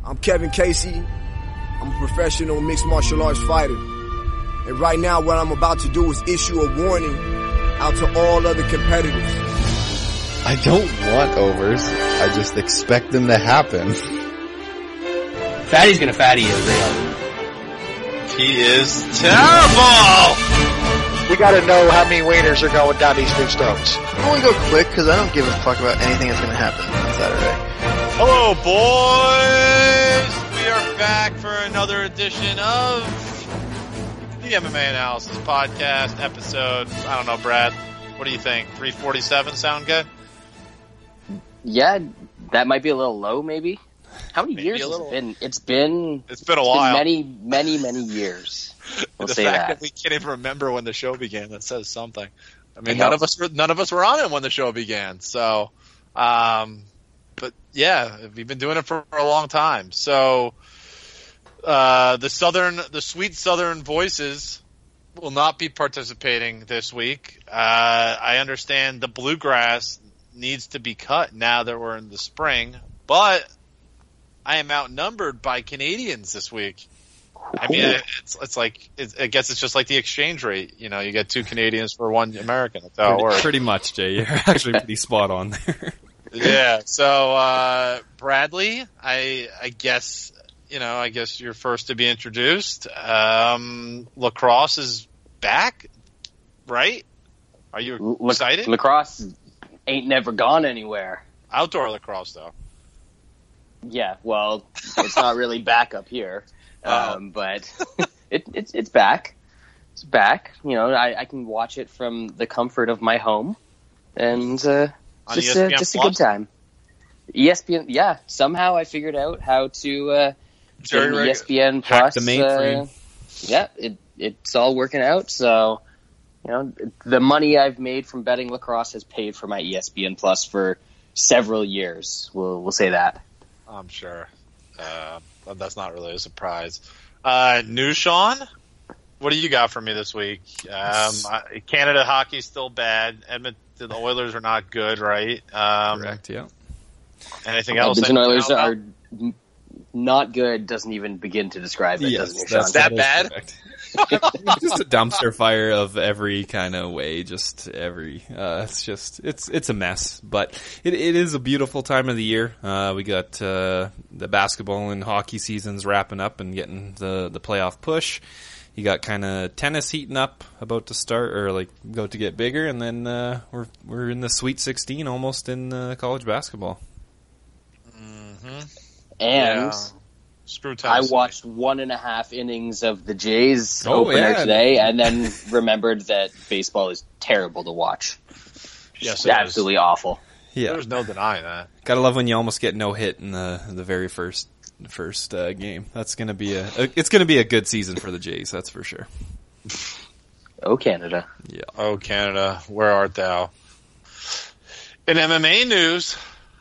I'm Kevin Casey. I'm a professional mixed martial arts fighter. And right now what I'm about to do is issue a warning out to all other competitors. I don't want overs. I just expect them to happen. Fatty's gonna fatty is real. He is terrible! We gotta know how many wieners are going down these dudes' throats. I want to go quick because I don't give a fuck about anything that's going to happen on Saturday. Hello, boys! We are back for another edition of the MMA Analysis podcast episode. I don't know, Brad. What do you think? 347 sound good? Yeah, that might be a little low, maybe. How many years has it been? It's been a while. Many years. We'll the say fact that we can't even remember when the show began, that says something. I mean, none of us were on it when the show began. So, but yeah, we've been doing it for a long time. So, the sweet Southern voices will not be participating this week. I understand the bluegrass needs to be cut now that we're in the spring, but I am outnumbered by Canadians this week. I mean, I guess it's just like the exchange rate. You know, you get 2 Canadians for 1 American. That's how it works. Pretty much, Jay. You're actually pretty spot on there. Yeah. So, Bradley, I guess you're first to be introduced. Lacrosse is back, right? Are you excited? Lacrosse ain't never gone anywhere. Outdoor lacrosse, though. Yeah, well, it's not really back up here. But it's back. It's back. You know, I can watch it from the comfort of my home, and just a good time. ESPN, yeah. Somehow I figured out how to get an ESPN Plus. The mainframe. Yeah, it's all working out. So, you know, the money I've made from betting lacrosse has paid for my ESPN Plus for several years. We'll say that. I'm sure. That's not really a surprise. New Sean, what do you got for me this week? Canada hockey's still bad. Edmonton Oilers are not good, right? Correct, yeah. Anything else? Edmonton Oilers are not good. Doesn't even begin to describe it, doesn't it, Sean? That's that bad? Just a dumpster fire of every kind of way. Just every. It's a mess, but it is a beautiful time of the year. We got the basketball and hockey seasons wrapping up and getting the playoff push. You got kind of tennis heating up, about to start or like about to get bigger, and then we're in the Sweet 16 almost in college basketball. Mm-hmm. And. Yeah. I watched 1.5 innings of the Jays opener today, and then remembered that baseball is terrible to watch. Yes, absolutely awful. Yeah, there's no denying that. Gotta love when you almost get no hit in the very first game. That's gonna be it's gonna be a good season for the Jays. That's for sure. Oh, Canada. Yeah. Oh, Canada, where art thou? In MMA news,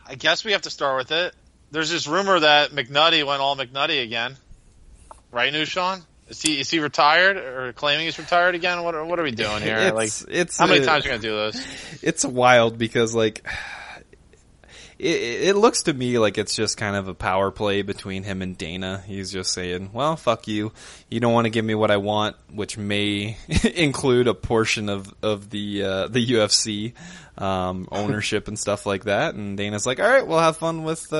I guess we have to start with it. There's this rumor that McNutty went all McNutty again. Right, New Sean? Is he retired or claiming he's retired again? What are we doing here? How many times are we gonna do this? It's wild because it looks to me like it's just kind of a power play between him and Dana. He's just saying, well, fuck you. You don't want to give me what I want, which may include a portion of the UFC ownership and stuff like that. And Dana's like, all right, we'll have fun with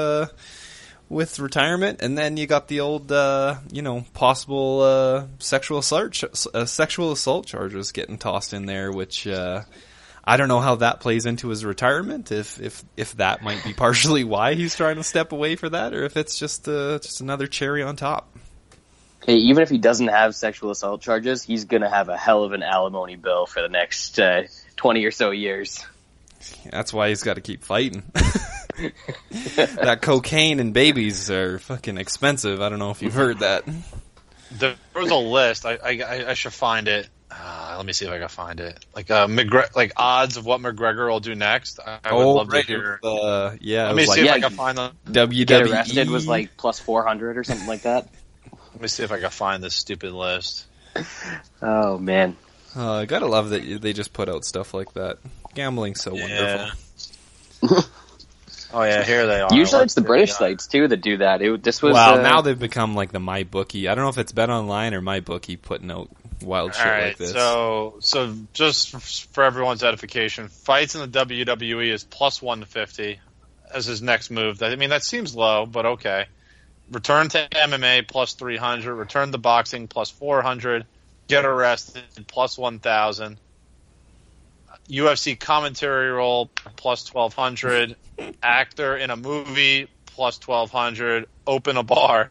retirement. And then you got the old, possible sexual assault charges getting tossed in there, which I don't know how that plays into his retirement. If that might be partially why he's trying to step away for that, or if it's just another cherry on top. Hey, even if he doesn't have sexual assault charges, he's gonna have a hell of an alimony bill for the next 20 or so years. That's why he's got to keep fighting. That cocaine and babies are fucking expensive. I don't know if you've heard that. There was a list. I should find it. Let me see if I can find it. Like odds of what McGregor will do next. I would love to hear. Let me see if I can find them. WWE. Get arrested was like plus 400 or something like that. Let me see if I can find this stupid list. Oh man. I gotta love that they just put out stuff like that. Gambling's so wonderful. Oh yeah, here they are. Usually it's the British sites too that do that. This was now they've become like the MyBookie. I don't know if it's Bet Online or MyBookie putting out wild shit like this. So just for everyone's edification, fights in the WWE is plus 150 as his next move. I mean, that seems low, but okay. Return to MMA plus 300. Return to boxing plus 400. Get arrested plus 1,000. UFC commentary role plus 1,200. Actor in a movie plus 1,200. Open a bar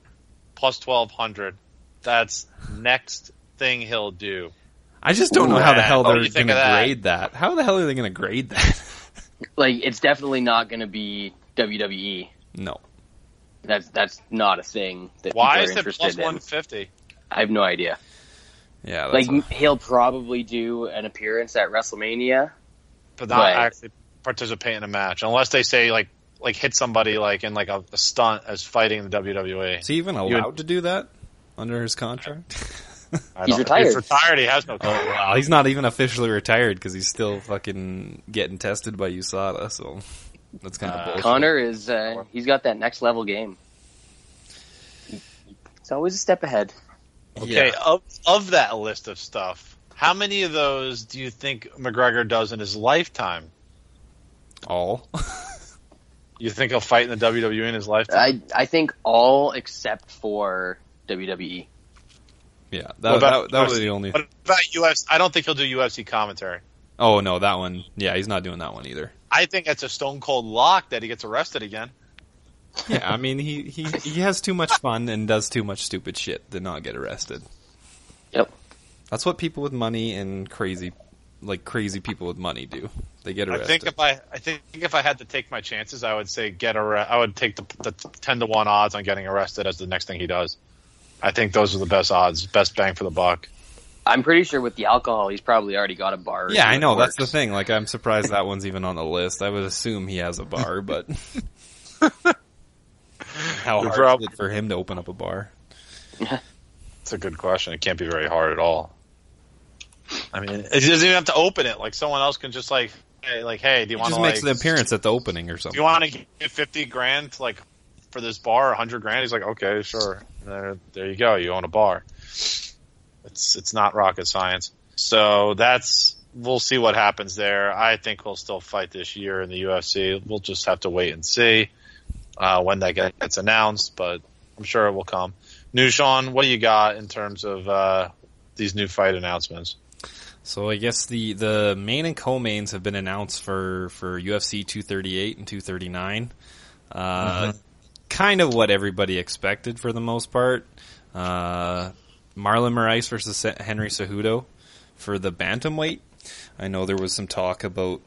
plus 1,200. That's next thing he'll do. I just don't know how the hell they're going to grade that. How the hell are they going to grade that? Like, it's definitely not going to be WWE. No. That's not a thing that Why people are is it interested plus in. 150? I have no idea. Yeah, he'll probably do an appearance at WrestleMania, but not actually participate in a match, unless they say like hit somebody like in like a stunt as fighting in the WWE. Is he even allowed to do that under his contract? He's retired. He's retired. He has no contract. Oh, wow. He's not even officially retired because he's still fucking getting tested by USADA. So that's kind of bullshit. Connor is he's got that next level game. It's always a step ahead. Okay, of that list of stuff, how many of those do you think McGregor does in his lifetime? All. You think he'll fight in the WWE in his lifetime? I think all except for WWE. Yeah, that was the only. What about UFC? I don't think he'll do UFC commentary. Oh no, that one. Yeah, he's not doing that one either. I think it's a stone cold lock that he gets arrested again. Yeah, I mean he has too much fun and does too much stupid shit to not get arrested. Yep. That's what people with money and crazy people with money do. They get arrested. I think if I had to take my chances, I would say I would take the 10-1 odds on getting arrested as the next thing he does. I think those are the best odds, best bang for the buck. I'm pretty sure with the alcohol, he's probably already got a bar. Yeah, I know. That's the thing. Like, I'm surprised that one's even on the list. I would assume he has a bar, but how hard is it for him to open up a bar? That's a good question. It can't be very hard at all. I mean, he doesn't even have to open it. Like, someone else can just hey, do you want to just makes the appearance at the opening or something. Do you want to get $50,000 for this bar, $100,000? He's like, okay, sure. There you go. You own a bar. It's not rocket science. So we'll see what happens there. I think he'll still fight this year in the UFC. We'll just have to wait and see when that gets announced, but I'm sure it will come. Nushan, what do you got in terms of these new fight announcements? So I guess the main and co-mains have been announced for UFC 238 and 239. Kind of what everybody expected for the most part. Marlon Moraes versus Henry Cejudo for the bantamweight. I know there was some talk about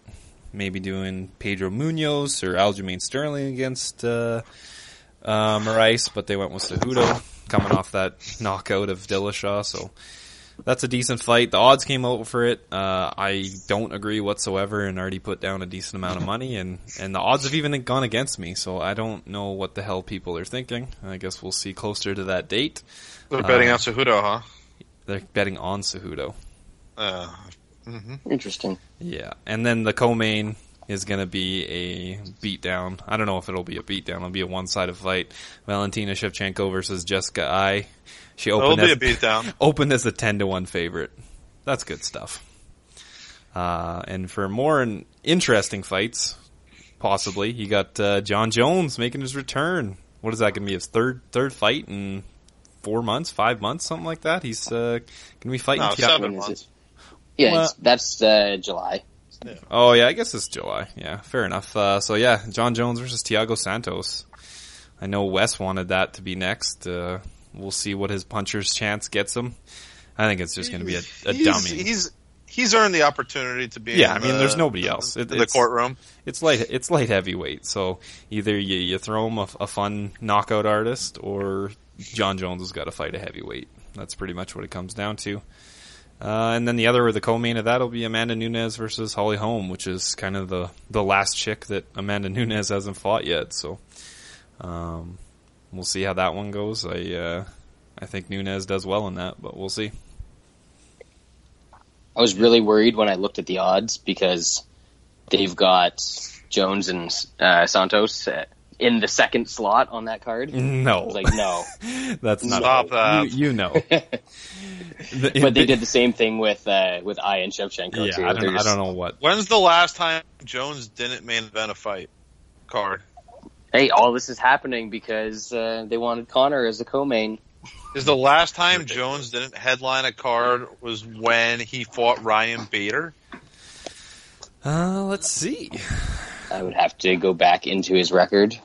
maybe doing Pedro Munoz or Aljamain Sterling against Moraes, but they went with Cejudo coming off that knockout of Dillashaw, so that's a decent fight. The odds came out for it. I don't agree whatsoever and already put down a decent amount of money, and the odds have even gone against me, so I don't know what the hell people are thinking. I guess we'll see closer to that date. They're betting on Cejudo, huh? They're betting on Cejudo. Interesting. Yeah, and then the co-main is going to be a beatdown. I don't know if it'll be a beatdown. It'll be a one-sided fight. Valentina Shevchenko versus Jessica Ai. It'll be a beatdown. Opened as a 10-1 favorite. That's good stuff. And for more interesting fights, possibly, you got John Jones making his return. What is that going to be? His third fight in 4 months, 5 months, something like that. He's going to be fighting. 7 months. Yeah, that's July. Yeah. Oh yeah, I guess it's July. Yeah, fair enough. So yeah, John Jones versus Thiago Santos. I know Wes wanted that to be next. We'll see what his puncher's chance gets him. I think it's just going to be a dummy. He's earned the opportunity to be. Yeah, I mean, there's nobody else. In the courtroom. It's light heavyweight. So either you throw him a fun knockout artist, or John Jones has got to fight a heavyweight. That's pretty much what it comes down to. And then the co-main of that will be Amanda Nunes versus Holly Holm, which is kind of the last chick that Amanda Nunes hasn't fought yet. So we'll see how that one goes. I think Nunes does well in that, but we'll see. I was really worried when I looked at the odds because they've got Jones and Santos in the second slot on that card. No. I was like, no. That's not. Stop that. You know. But they did the same thing with Ai and Shevchenko, too. I don't know what. When's the last time Jones didn't main event a fight card? Hey, all this is happening because they wanted Conor as a co-main. Is the last time Jones didn't headline a card was when he fought Ryan Bader? Let's see. I would have to go back into his record.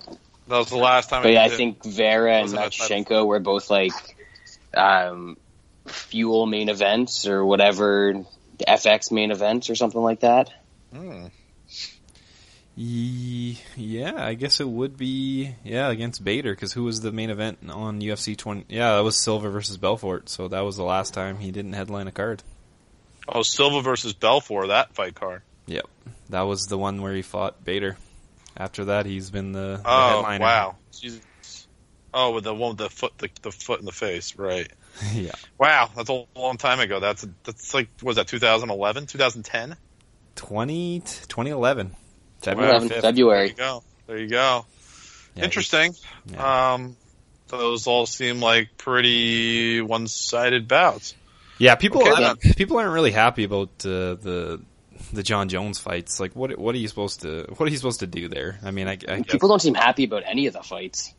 That was the last time. But yeah, I think Vera and Shevchenko were both like Fuel main events or whatever, FX main events or something like that. Yeah, I guess it would be against Bader, because who was the main event on UFC 20? Yeah, that was Silva versus Belfort, so that was the last time he didn't headline a card. Oh, Silva versus Belfort, that fight card. Yep, that was the one where he fought Bader. After that, he's been the headliner. Wow. Jesus. Oh, with the one with the foot in the face, right? Yeah. Wow, that's a long time ago. That's like, what was that, 2011, 2010? 2011. February. There you go. Yeah, interesting. Yeah. Those all seem like pretty one-sided bouts. Yeah, people Okay, aren't really happy about the John Jones fights. Like, what are you supposed to do there? I mean, I guess people don't seem happy about any of the fights.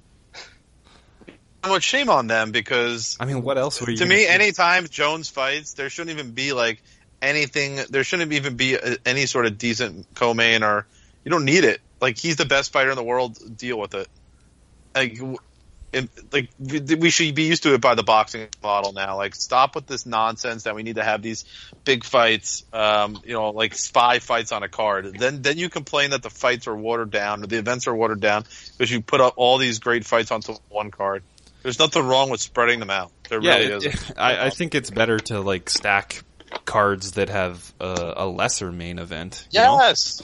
Much shame on them, because I mean, what else were you? To me, anytime Jones fights, there shouldn't even be like anything. There shouldn't even be any sort of decent co-main, or you don't need it. Like, he's the best fighter in the world. Deal with it. Like we should be used to it by the boxing model now. Like, stop with this nonsense that we need to have these big fights. Like 5 fights on a card. Then you complain that the fights are watered down, or the events are watered down, because you put up all these great fights onto one card. There's nothing wrong with spreading them out. There really isn't. I think it's better to like stack cards that have a lesser main event. Yes.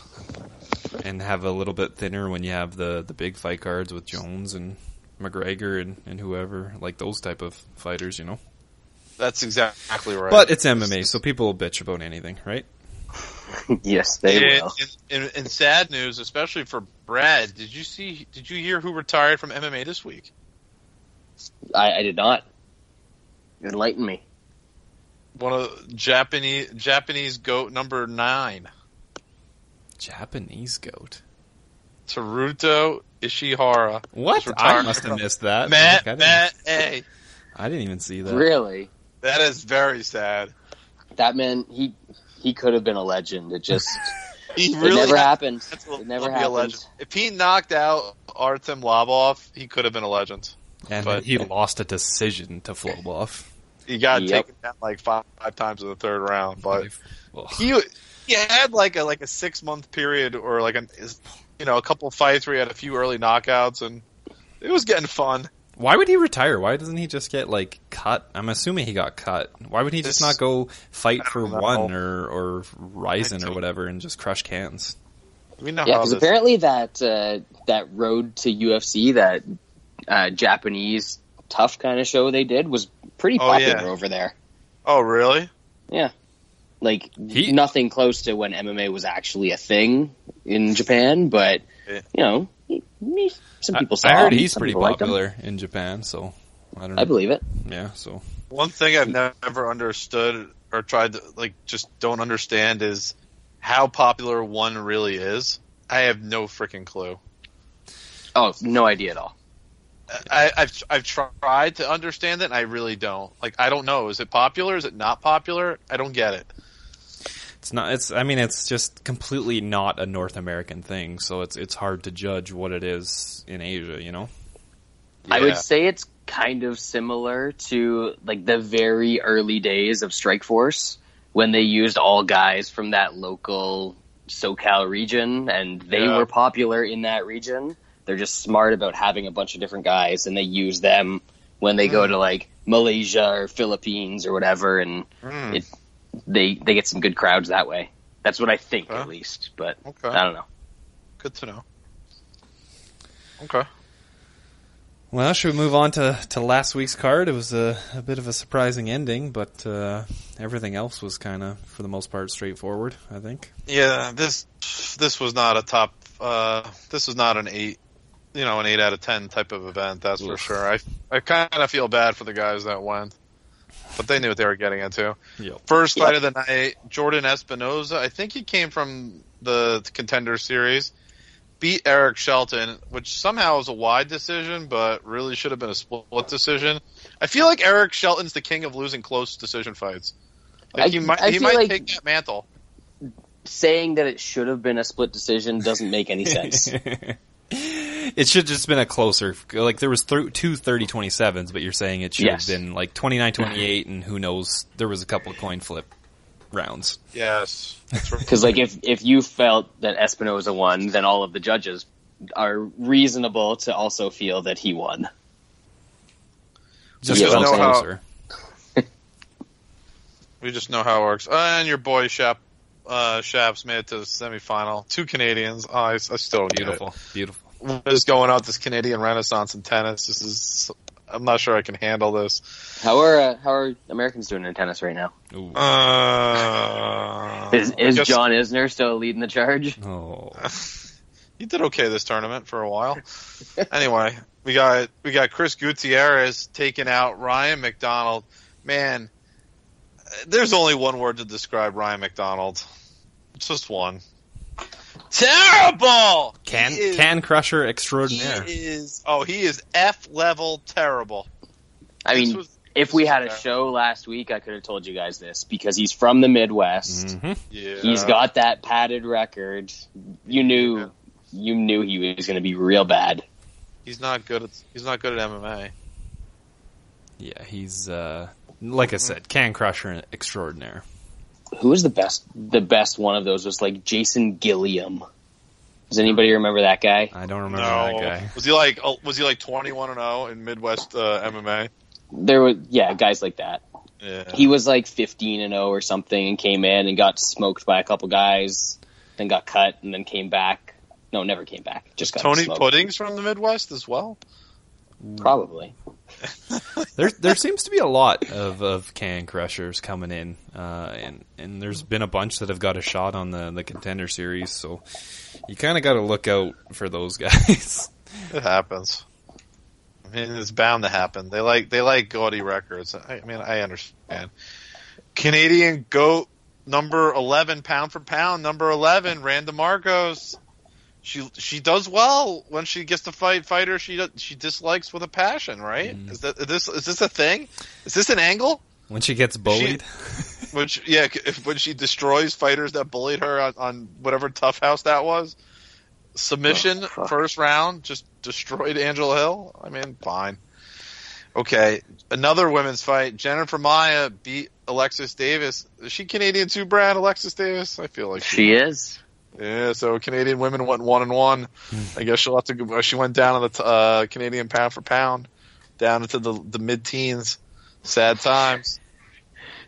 And have a little bit thinner when you have the big fight cards with Jones and McGregor and whoever, like those type of fighters, That's exactly right. But it's MMA, so people will bitch about anything, right? Yes, they will. In sad news, especially for Brad, did you hear who retired from MMA this week? I did not. Enlighten me. One of the Japanese GOAT number 9. Japanese GOAT. Teruto Ishihara. What? I must have missed that. Hey. I didn't even see that. Really? That is very sad. That man, he could have been a legend. It just it never happened. It never happened. If he knocked out Artem Lobov, he could have been a legend. And he lost a decision to Flobov. He got taken down like 5 times in the third round, but he had like a 6-month period, or like a couple of fights where he had a few early knockouts, and it was getting fun. Why would he retire? Why doesn't he just get like cut? I'm assuming he got cut. Why would he just not go fight for One or Ryzen or whatever and just crush cans? Because apparently that road to UFC, that Japanese tough kind of show they did, was pretty popular over there. Oh, really? Yeah. Like, nothing close to when MMA was actually a thing in Japan, but, some people saw him. I heard he's pretty popular in Japan, so I don't know. I believe it. Yeah, so. One thing I've never understood, or tried to, just don't understand, is how popular One really is. I have no freaking clue. Oh, no idea at all. I've tried to understand it, and I really don't. Like, I don't know. Is it popular? Is it not popular? I don't get it. It's not. It's just completely not a North American thing. So it's hard to judge what it is in Asia. Yeah. I would say it's kind of similar to like the very early days of Strikeforce, when they used all guys from that local SoCal region, and they were popular in that region. They're just smart about having a bunch of different guys, and they use them when they go to like Malaysia or Philippines or whatever, and they get some good crowds that way. That's what I think, at least. But I don't know. Good to know. Okay. Well, should we move on to last week's card? It was a bit of a surprising ending, but everything else was kind of, for the most part, straightforward, I think. Yeah, this was not a top. This was not an 8 out of 10 type of event. That's for sure. I kind of feel bad for the guys that went, but they knew what they were getting into. Yep. First fight of the night, Jordan Espinoza. I think he came from the Contender Series. Beat Eric Shelton, which somehow was a wide decision, but really should have been a split decision. I feel like Eric Shelton's the king of losing close decision fights. He might take that mantle. Saying that it should have been a split decision doesn't make any sense. It should have just been a closer, like there was two 30-27s, but you're saying it should have been like 29-28, and who knows, there was a couple of coin flip rounds. Yes. Because like if you felt that Espinoza won, then all of the judges are reasonable to also feel that he won. Just felt closer. We just know how it works. And your boy Shaps made it to the semifinal. 2 Canadians. Oh, I still don't get it. Beautiful. What is going on with this Canadian Renaissance in tennis? I'm not sure I can handle this. How are Americans doing in tennis right now? Is John Isner still leading the charge? Oh, he did okay this tournament for a while. Anyway, we got Chris Gutierrez taking out Ryan McDonald. Man, there's only one word to describe Ryan McDonald. Just one. Terrible. Can crusher extraordinaire. He is F-level terrible. I mean, if we had a show last week, I could have told you guys this because he's from the Midwest. Mm-hmm. Yeah. He's got that padded record. You knew he was going to be real bad. He's not good at MMA. Yeah, he's like I said, can crusher extraordinaire. Who was the best? The best one of those was like Jason Gilliam. Does anybody remember that guy? I don't remember that guy. Was he like 21-0 in Midwest MMA? There were guys like that. Yeah. He was like 15-0 or something and came in and got smoked by a couple guys, then got cut and then came back. No, never came back. Just got Tony smoked. Pudding's from the Midwest as well? Probably. There seems to be a lot of can crushers coming in, and there's been a bunch that have got a shot on the Contender Series, so you kind of got to look out for those guys. It happens. I mean, it's bound to happen. They like gaudy records. I mean, I understand. Canadian GOAT number 11, pound for pound, number 11, Randa Marcos. She does well when she gets to fight fighters she dislikes with a passion, right? Mm. Is this a thing? Is this an angle? When she gets bullied? When she destroys fighters that bullied her on whatever tough house that was. Submission, first round, just destroyed Angela Hill. I mean, fine. Okay, another women's fight. Jennifer Maia beat Alexis Davis. Is she Canadian too, Brad? Alexis Davis? I feel like she is. Yeah, so Canadian women went 1-1. I guess she'll have to go. She went down to the Canadian pound for pound, down into the mid-teens. Sad times.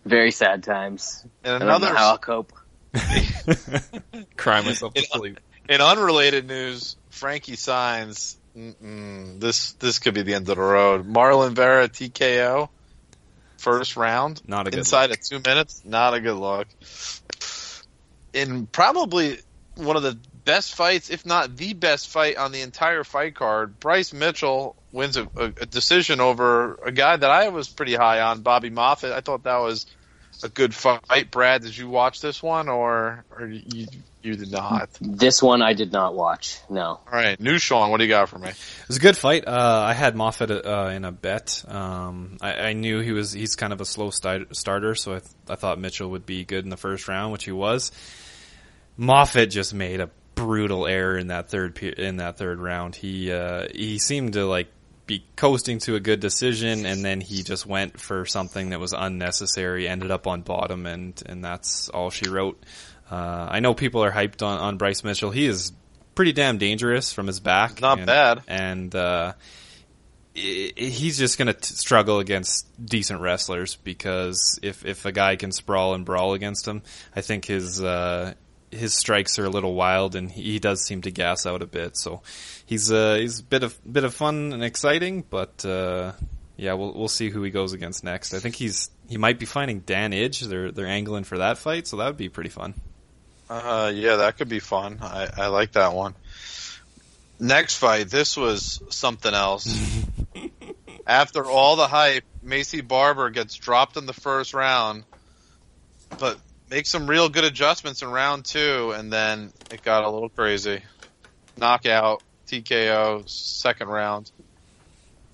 Very sad times. And I don't know how I'll cope. Cry myself to sleep. In unrelated news, Frankie Saenz. This could be the end of the road. Marlon Vera TKO. First round. Not a good inside look. of 2 minutes. Not a good look. In probably one of the best fights, if not the best fight on the entire fight card, Bryce Mitchell wins a decision over a guy that I was pretty high on, Bobby Moffitt. I thought that was a good fight. Brad, did you watch this one, or you did not? This one I did not watch, no. All right, new Sean, what do you got for me? It was a good fight. I had Moffitt in a bet. I knew he's kind of a slow starter, so I thought Mitchell would be good in the first round, which he was. Moffitt just made a brutal error in that third round. He seemed to be coasting to a good decision, and then he just went for something that was unnecessary. Ended up on bottom, and that's all she wrote. I know people are hyped on Bryce Mitchell. He is pretty damn dangerous from his back. Not bad. And he's just going to struggle against decent wrestlers, because if a guy can sprawl and brawl against him, I think his strikes are a little wild, and he does seem to gas out a bit. So he's a bit of fun and exciting, but yeah, we'll see who he goes against next. I think he might be fighting Dan Idge. They're angling for that fight, so that would be pretty fun. Yeah, that could be fun. I like that one. Next fight, this was something else. After all the hype, Maycee Barber gets dropped in the first round, but makes some real good adjustments in round 2, and then it got a little crazy. Knockout, TKO, second round.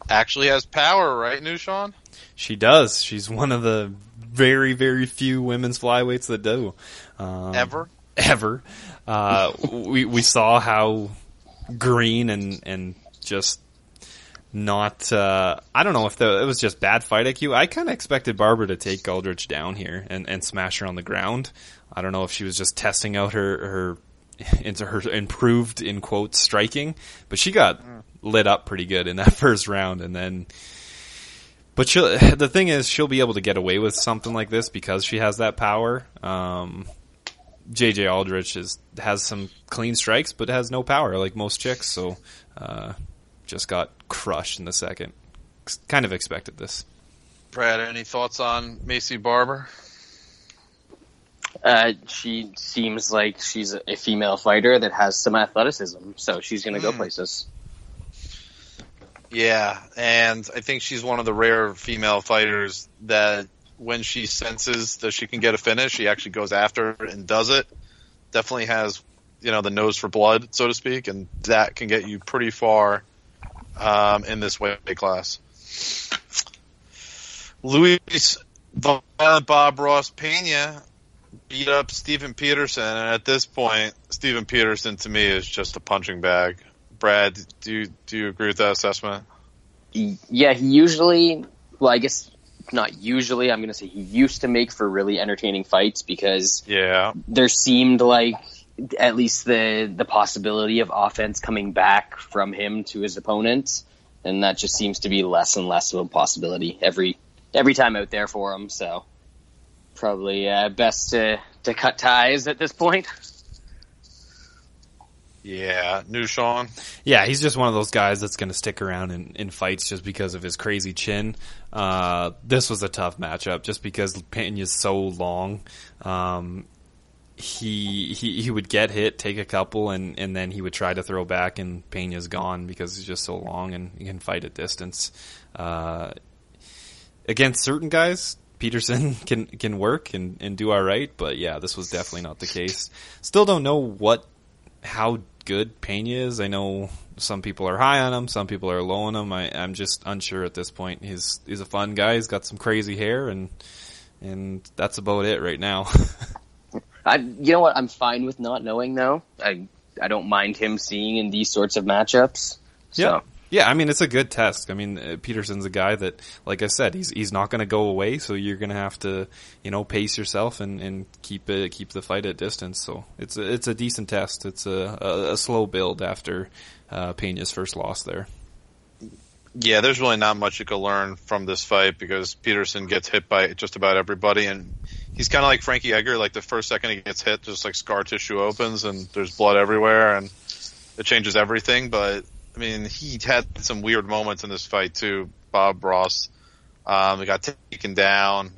Actually has power, right, Nushan? She does. She's one of the very, very few women's flyweights that do. Ever. We saw how green and just not. I don't know if it was just bad fight IQ. I kind of expected Barber to take Aldrich down here and smash her on the ground. I don't know if she was just testing out her improved in quotes striking, but she got lit up pretty good in that first round, and then. But the thing is, she'll be able to get away with something like this because she has that power. JJ Aldrich has some clean strikes, but has no power like most chicks. So just got crushed in the second. Kind of expected this. Brad, any thoughts on Maycee Barber? She seems like she's a female fighter that has some athleticism, so she's going to go places. Yeah, and I think she's one of the rare female fighters that when she senses that she can get a finish, she actually goes after it and does it. Definitely has, the nose for blood, so to speak, and that can get you pretty far in this weight class. Luis Bob Ross Pena beat up Steven Peterson, and at this point, Steven Peterson to me is just a punching bag. Brad, do you agree with that assessment? Yeah, he usually, well, I guess not usually, I'm going to say he used to make for really entertaining fights because there seemed like at least the possibility of offense coming back from him to his opponent, and that just seems to be less and less of a possibility every time out there for him, so probably best to cut ties at this point. Yeah, Nushan. Yeah, he's just one of those guys that's going to stick around in fights just because of his crazy chin. This was a tough matchup just because Pena's so long. He would get hit, take a couple, and then he would try to throw back, and Pena's gone because he's just so long and he can fight at distance. Against certain guys, Peterson can work and do all right, but yeah, this was definitely not the case. Still don't know how good Pena is. I know some people are high on him, some people are low on him. I'm just unsure at this point. He's a fun guy. He's got some crazy hair, and that's about it right now. You know what? I'm fine with not knowing, though. I don't mind him seeing in these sorts of matchups. So. Yeah, I mean, it's a good test. I mean, Peterson's a guy that, like I said, he's not going to go away, so you're going to have to, pace yourself and keep the fight at distance. So it's a decent test. It's a slow build after Pena's first loss there. Yeah, there's really not much you can learn from this fight because Peterson gets hit by just about everybody, and he's kind of like Frankie Edgar. Like the first second he gets hit, just like scar tissue opens and there's blood everywhere, and it changes everything. But I mean, he had some weird moments in this fight too. Bob Ross, he got taken down.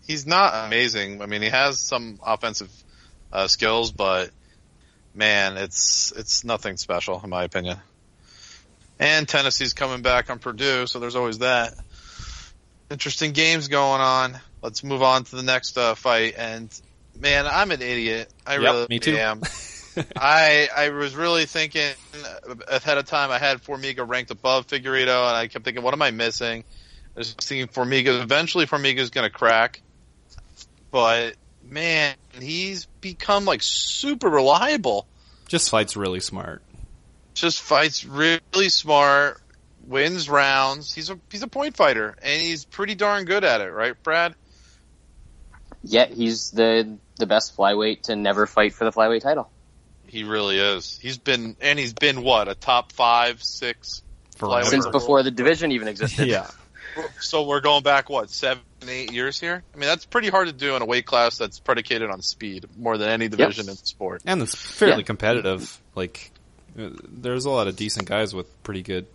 He's not amazing. I mean, he has some offensive skills, but man, it's nothing special in my opinion. And Tennessee's coming back on Purdue, so there's always that. Interesting games going on. Let's move on to the next fight. And man, I'm an idiot. I really me too. am. I was really thinking ahead of time. I had Formiga ranked above Figueiredo, and I kept thinking, what am I missing? I was thinking Formiga. Eventually, Formiga's going to crack. But man, he's become like super reliable. Just fights really smart. Just fights really smart. Wins rounds. He's a point fighter, and he's pretty darn good at it, right, Brad? Yeah, he's the best flyweight to never fight for the flyweight title. He really is. He's been what, a top 5, 6 flyweight since before the division even existed. Yeah. So we're going back, 7, 8 years here? I mean, that's pretty hard to do in a weight class that's predicated on speed more than any division in the sport. And it's fairly competitive. Like, there's a lot of decent guys with pretty good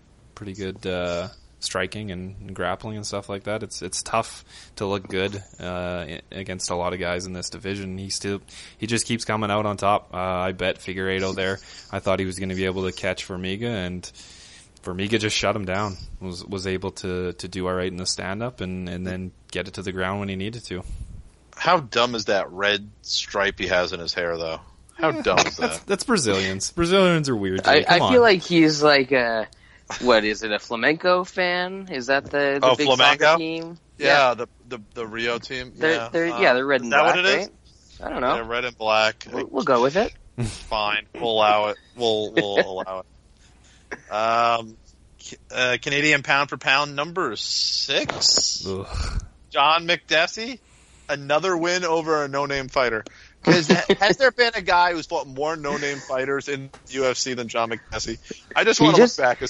striking and grappling and stuff like that. It's tough to look good against a lot of guys in this division. He just keeps coming out on top. I bet Figueiredo there. I thought he was going to be able to catch Formiga, and Formiga just shut him down. Was able to do all right in the stand up and then get it to the ground when he needed to. How dumb is that red stripe he has in his hair, though? How dumb is that? That's Brazilians. Brazilians are weird. I feel like he's like what is it? A flamenco fan? Is that the big flamenco? soccer team? Yeah, the Rio team. They're red and is that black. What it is? Right? I don't know. They're red and black. We'll go with it. Fine, we'll allow it. We'll allow it. Canadian pound for pound number 6. Ugh. John McDessie, another win over a no-name fighter. Because has there been a guy who's fought more no-name fighters in UFC than John McDessie? I just want to look back.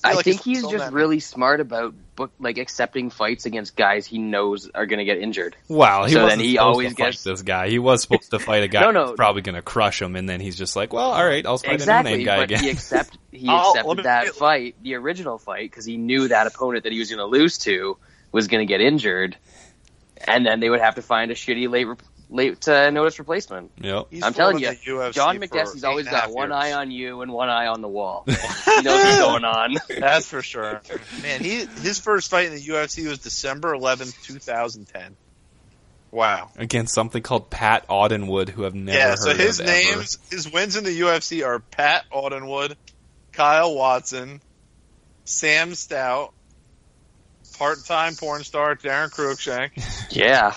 I think he's just really smart about accepting fights against guys he knows are going to get injured. Wow, he wasn't he supposed always to fight gets this guy. He was supposed to fight a guy No. who's probably going to crush him, and then he's just like, well, all right, I'll fight a no-name guy again. He accepted that fight, the original fight, because he knew that opponent that he was going to lose to was going to get injured, and then they would have to find a shitty late notice replacement. Yep. I'm telling you, John McDessie's always got one eye on you and one eye on the wall. He knows what's going on. That's for sure. Man, his first fight in the UFC was December 11th, 2010. Wow. Against something called Pat Audenwood, who I've never heard of. Yeah, so his wins in the UFC are Pat Audenwood, Kyle Watson, Sam Stout, part-time porn star Darren Cruikshank. Yeah.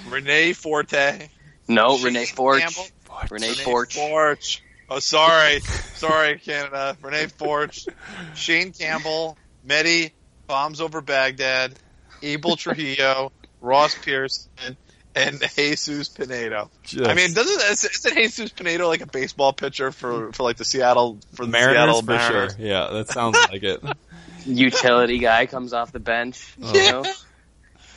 Renee Forte. No, Renee Forge. Renee Forge. Oh, sorry, Canada. Renee Forge. Shane Campbell. Mehdi. Bombs over Baghdad. Abel Trujillo. Ross Pearson. And Jesus Pinedo. I mean, isn't Jesus Pinedo like a baseball pitcher for like the Seattle Mariners? For sure. Yeah, that sounds like it. Utility guy comes off the bench. You know?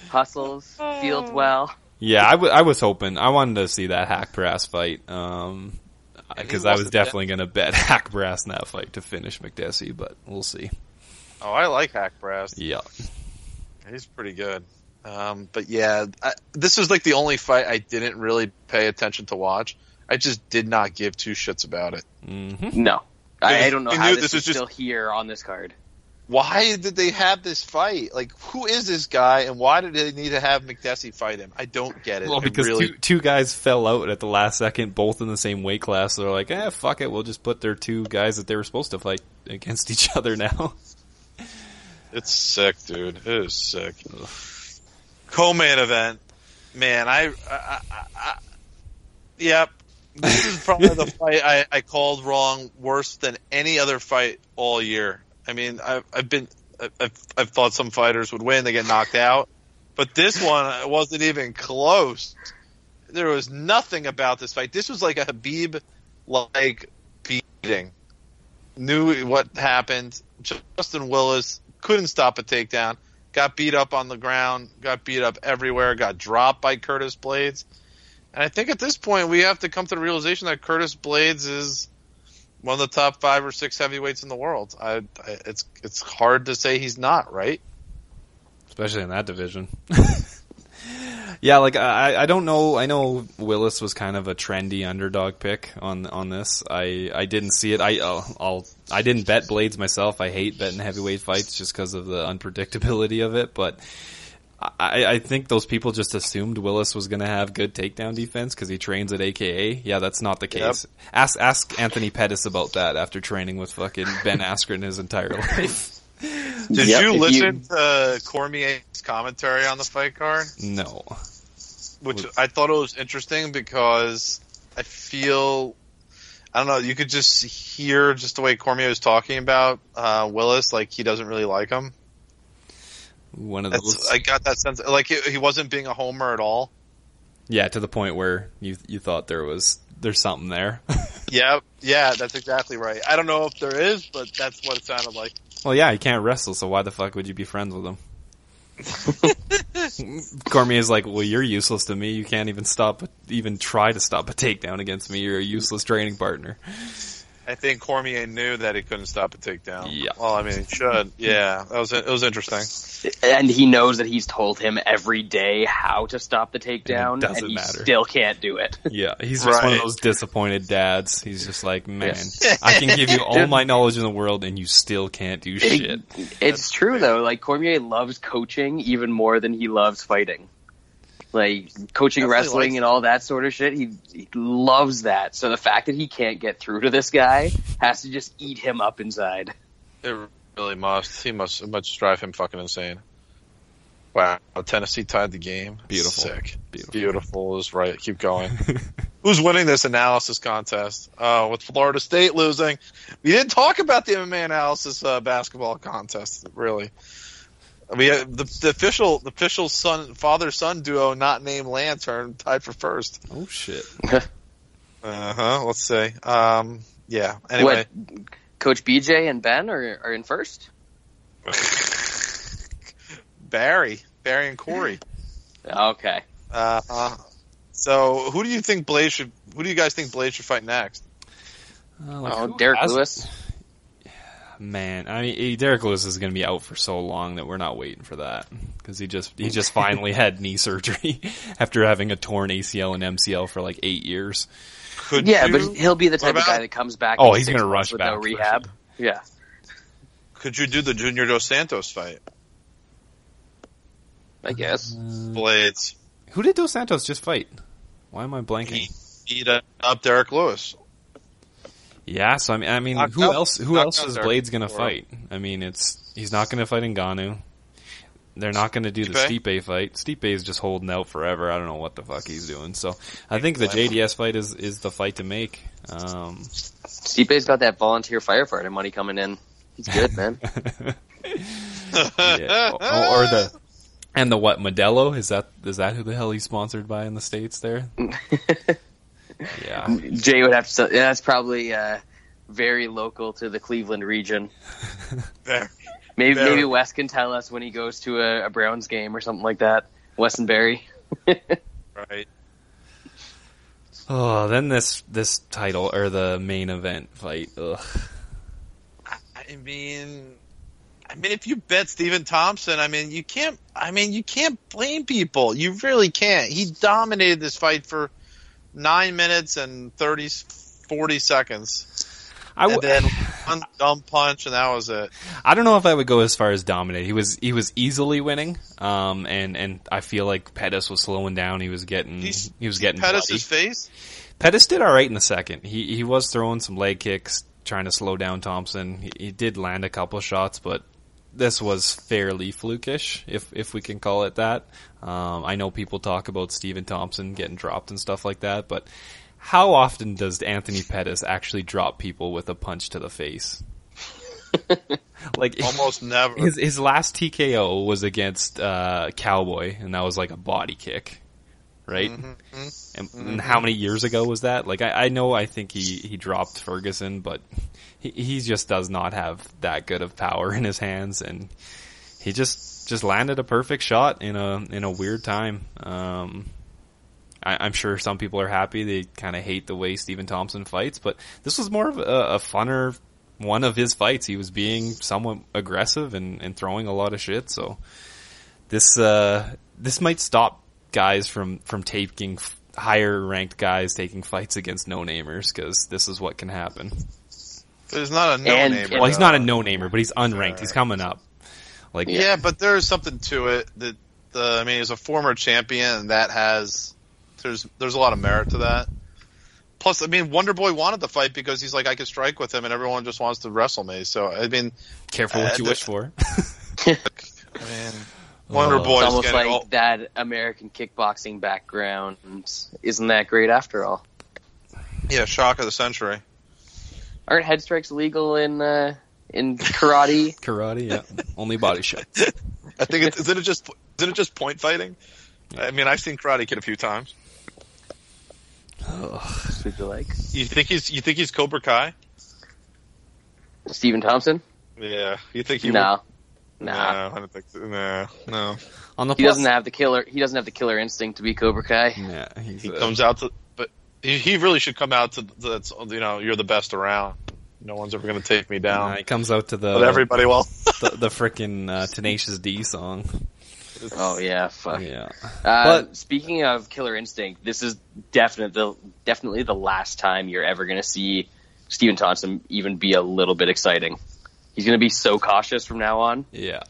Hustles. Fields well. Yeah, I was hoping. I wanted to see that Hack Brass fight because I was definitely going to bet Hack Brass in that fight to finish McDessie, but we'll see. Oh, I like Hack Brass. Yeah. He's pretty good. But yeah, this was like the only fight I didn't really pay attention to watch. I just did not give two shits about it. Mm-hmm. No. I don't know how this is just still here on this card. Why did they have this fight? Like, who is this guy, and why did they need to have McDessie fight him? I don't get it. Well, because two guys fell out at the last second, both in the same weight class. So they're like, fuck it, we'll just put their two guys that they were supposed to fight against each other now. It's sick, dude. It is sick. Co-main event. Man, yep. This is probably the fight I called wrong worse than any other fight all year. I mean, I've thought some fighters would win, they get knocked out, but this one wasn't even close. There was nothing about this fight. This was like a Khabib beating. Knew what happened. Justin Willis couldn't stop a takedown. Got beat up on the ground. Got beat up everywhere. Got dropped by Curtis Blades. And I think at this point we have to come to the realization that Curtis Blades is one of the top 5 or 6 heavyweights in the world. It's hard to say he's not, right? Especially in that division. Yeah, like I don't know. I know Willis was kind of a trendy underdog pick on this. I didn't see it. I didn't bet Blades myself. I hate betting heavyweight fights just because of the unpredictability of it. But I think those people just assumed Willis was going to have good takedown defense because he trains at AKA. Yeah, that's not the case. Yep. Ask Anthony Pettis about that after training with fucking Ben Askren his entire life. Did you listen to Cormier's commentary on the fight card? No. Which I thought it was interesting because I feel, I don't know, you could just hear just the way Cormier was talking about Willis, like he doesn't really like him. One of those. I got that sense, like he wasn't being a homer at all. Yeah, to the point where you thought there's something there. Yeah, that's exactly right. I don't know if there is, but that's what it sounded like. Well, yeah, he can't wrestle, so why the fuck would you be friends with him? Cormier's like, well, you're useless to me. You can't even try to stop a takedown against me. You're a useless training partner. I think Cormier knew that he couldn't stop a takedown. Yeah. Well, I mean, he should. Yeah, it was interesting. And he knows that he's told him every day how to stop the takedown, and he still can't do it. Yeah, he's just one of those disappointed dads. He's just like, man, I can give you all my knowledge in the world, and you still can't do shit. It's true, though. Like, Cormier loves coaching even more than he loves fighting. Like, coaching wrestling and all that sort of shit, he loves that. So the fact that he can't get through to this guy has to just eat him up inside. It really must. It must drive him fucking insane. Wow, Tennessee tied the game. Beautiful. Sick. Beautiful is right. Keep going. Who's winning this analysis contest? With Florida State losing. We didn't talk about the MMA Analysis basketball contest, really. We the official father-son duo, not named Lantern, tied for first. Oh shit. Let's see. Yeah. Anyway, Coach BJ and Ben are in first. Barry and Corey. Okay. So who do you guys think Blade should fight next? Derek Lewis. Man, I mean, Derek Lewis is going to be out for so long that we're not waiting for that because he just finally had knee surgery after having a torn ACL and MCL for like 8 years. But he'll be the type of guy that comes back. Oh, he's going to rush back. No rehab. Sure. Yeah. Could you do the Junior Dos Santos fight? I guess. Blades. Who did Dos Santos just fight? Why am I blanking? He beat up Derek Lewis. Yeah, so I mean, who else is Blades going to fight? I mean, he's not going to fight Ngannou. They're not going to do the Stipe fight. Stipe is just holding out forever. I don't know what the fuck he's doing. So I think the JDS fight is the fight to make. Stipe's got that volunteer firefighter money coming in. He's good, man. Yeah. And the what, Modelo? Is that who the hell he's sponsored by in the States there? Yeah. Jay would have to. That's probably very local to the Cleveland region. Maybe Wes can tell us when he goes to a Browns game or something like that. Wes and Barry. Right. Oh, then this title or the main event fight. Ugh. I mean, if you bet Stephen Thompson, you can't blame people. You really can't. He dominated this fight for 9 minutes and 40 seconds. And then one dumb punch, and that was it. I don't know if I would go as far as dominate. He was easily winning, and I feel like Pettis was slowing down. He was getting Pettis' face. Pettis did all right in the second. He was throwing some leg kicks, trying to slow down Thompson. He did land a couple shots, but this was fairly flukish, if we can call it that. I know people talk about Stephen Thompson getting dropped and stuff like that, but how often does Anthony Pettis actually drop people with a punch to the face? Like almost never. His last TKO was against Cowboy, and that was like a body kick, right? Mm-hmm. And how many years ago was that? Like I think he dropped Ferguson, but he just does not have that good of power in his hands, and he just landed a perfect shot in a weird time. I'm sure some people are happy. They kind of hate the way Stephen Thompson fights, but this was more of a funner one of his fights. He was being somewhat aggressive and throwing a lot of shit. So this might stop guys from taking higher ranked guys taking fights against no-namers, because this is what can happen. But he's not a no-namer. Well, he's not a no-namer, but he's unranked. He's coming up. Yeah, but there's something to it. That he's a former champion, and that has there's a lot of merit to that. Plus, Wonder Boy wanted the fight because he's like, I could strike with him, and everyone just wants to wrestle me. So careful what you wish for. Wonder Boy is almost like that American kickboxing background isn't that great after all. Yeah, shock of the century. Aren't head strikes legal in karate? Karate, yeah. Only body shots. I think isn't it just point fighting? Yeah. I've seen Karate Kid a few times. Would you like? You think he's Cobra Kai? Stephen Thompson? Yeah. You think he? No. Nah. No, I don't think so. No. On the He doesn't have the killer. He doesn't have the killer instinct to be Cobra Kai. Yeah, He comes out to, but he really should come out to that's you're the best around. No one's ever going to take me down. He comes out to But everybody will. the frickin' Tenacious D song. Oh yeah, fuck. Yeah. But speaking of killer instinct, this is definitely the last time you're ever going to see Stephen Thompson even be a little bit exciting. He's going to be so cautious from now on. Yeah.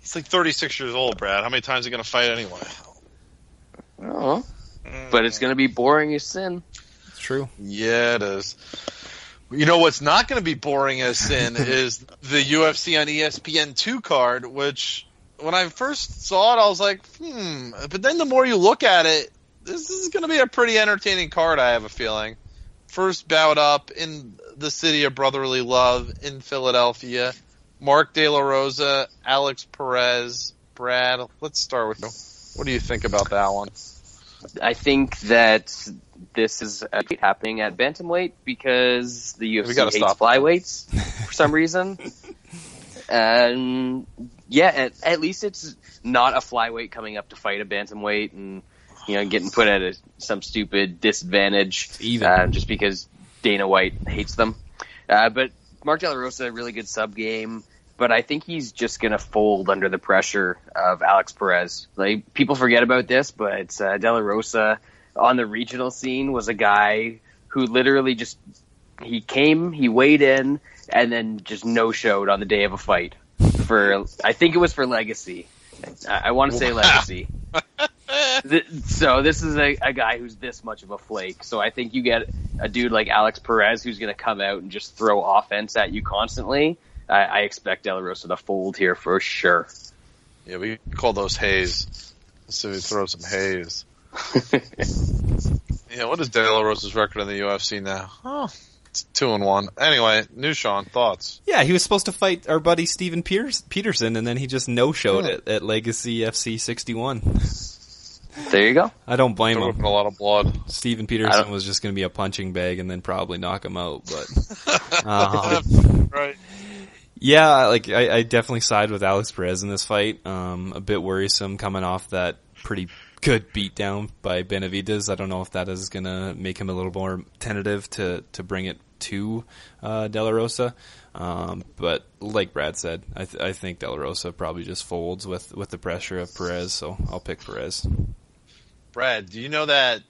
He's like 36 years old, Brad. How many times is he going to fight anyway? I don't know. But it's going to be boring as sin. It's true. Yeah, it is. You know what's not going to be boring as sin is the UFC on ESPN 2 card, which when I first saw it, I was like, But then the more you look at it, this is going to be a pretty entertaining card, I have a feeling. First bout up in the city of brotherly love in Philadelphia. Mark De La Rosa, Alex Perez, Brad. Let's start with you. What do you think about that one? I think that this is happening at bantamweight because the UFC hates flyweights for some reason. Yeah, at least it's not a flyweight coming up to fight a bantamweight and getting put at some stupid disadvantage just because Dana White hates them. But Mark De La Rosa, a really good sub game. But I think he's just going to fold under the pressure of Alex Perez. Like, people forget about this, but De La Rosa on the regional scene was a guy who literally just, he came, he weighed in, and then just no-showed on the day of a fight. I think it was for Legacy. I want to say Legacy. So this is a guy who's this much of a flake. So I think you get a dude like Alex Perez who's going to come out and just throw offense at you constantly. I expect De La Rosa to fold here for sure. Yeah, we call those haze. So we throw some haze. Yeah, what is De La Rosa's record in the UFC now? Oh, it's 2-1. Anyway, Nushan, thoughts? Yeah, he was supposed to fight our buddy Steven Peterson, and then he just no-showed it at Legacy FC 61. There you go. I don't blame him. A lot of blood. Steven Peterson was just going to be a punching bag and then probably knock him out. But right. Yeah, I definitely side with Alex Perez in this fight. A bit worrisome coming off that pretty good beatdown by Benavidez. I don't know if that is going to make him a little more tentative to bring it to De La Rosa. But like Brad said, I think De La Rosa probably just folds with the pressure of Perez, so I'll pick Perez. Brad, do you know that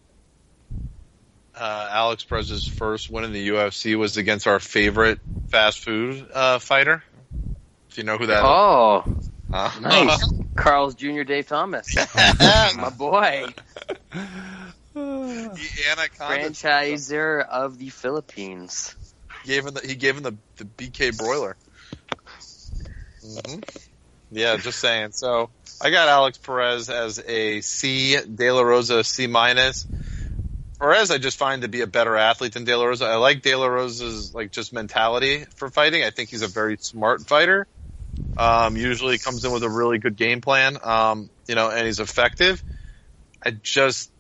Alex Perez's first win in the UFC was against our favorite fast food fighter? Do you know who that is? Oh, nice. Carl's Jr. Dave Thomas. My boy. The Anaconda. Franchisor of the Philippines. He gave him the BK broiler. Mm-hmm. Yeah, just saying. So I got Alex Perez as a C, De La Rosa a C-. Perez I just find to be a better athlete than De La Rosa. I like De La Rosa's just mentality for fighting. I think he's a very smart fighter. Usually comes in with a really good game plan. And he's effective. I just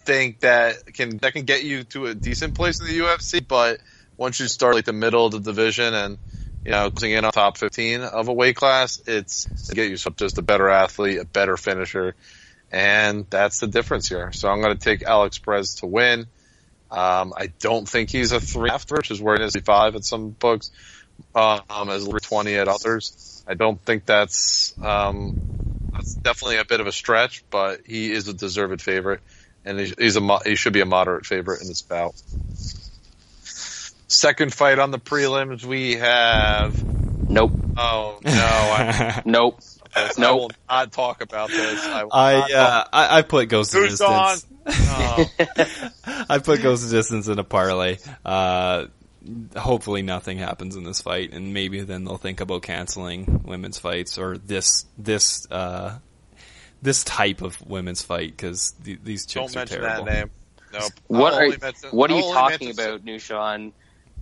think that can get you to a decent place in the UFC, but once you start the middle of the division and closing in on top 15 of a weight class, it's to get you just a better athlete, a better finisher, and that's the difference here. So I'm going to take Alex Perez to win. I don't think he's a 3.5, which is where it is 5 at some books, as 20 at others. I don't think that's definitely a bit of a stretch, but he is a deserved favorite, and he should be a moderate favorite in this bout. Second fight on the prelims, we have. Nope. Oh no! Nope. I will not talk about this. I put Ghost of Who's on? Distance. Oh. I put Ghost of Distance in a parlay. Hopefully nothing happens in this fight, and maybe then they'll think about canceling women's fights or this type of women's fight because these chicks are terrible. Don't mention that name. Nope. What are you talking about, Nushan?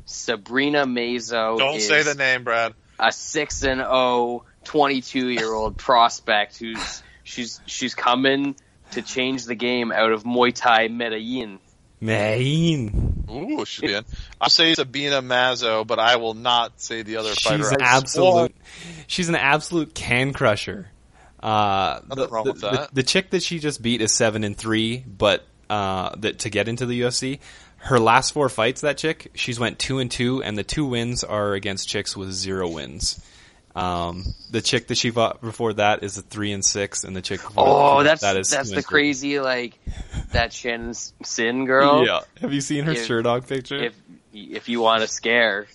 Sabrina Mazo. Don't say the name, Brad. A 6-0, 22-year-old prospect she's coming to change the game out of Muay Thai Medellin. Medellin. Ooh, she'll be in. I'll say Sabina Mazo, but I will not say the other fighter. She's an absolute can crusher. Nothing wrong with that. The chick that she just beat is 7-3, but to get into the UFC, her last 4 fights, that chick, she's went 2-2, and the 2 wins are against chicks with 0 wins. The chick that she fought before that is a 3-6, and the chick that's is the crazy, like, that Shannon Sin girl. Yeah, have you seen her Sherdog picture? If you want to scare,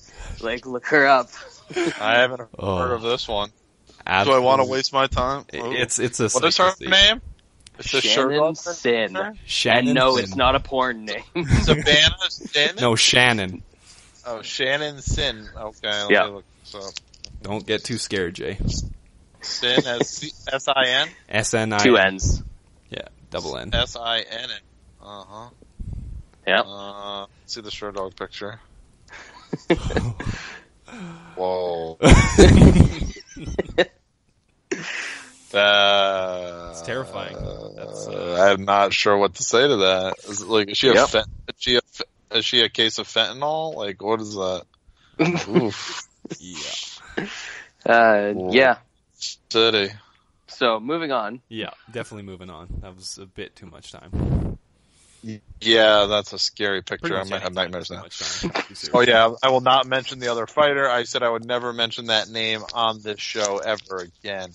like, look her up. I haven't heard of this one. Absolutely. Do I want to waste my time? It's a. What is her name? It's Shannon Sin. And no, it's not a porn name. Savannah Sin? No, Shannon. Oh, Shannon Sin. Okay, let me look this up. Don't get too scared, Jay. Sin, S-I-N? S-N-I-N. 2 N's. Yeah, double N. S-I-N-N. Uh-huh. Yeah. See the Sherdog picture. Whoa. It's terrifying. I'm not sure what to say to that. Is it like, is she a case of fentanyl? Like, what is that? Oof. Yeah. City. So, moving on. Yeah, definitely moving on. That was a bit too much time. Yeah, that's a scary picture. I might have nightmares now. Oh yeah, I will not mention the other fighter. I said I would never mention that name on this show ever again.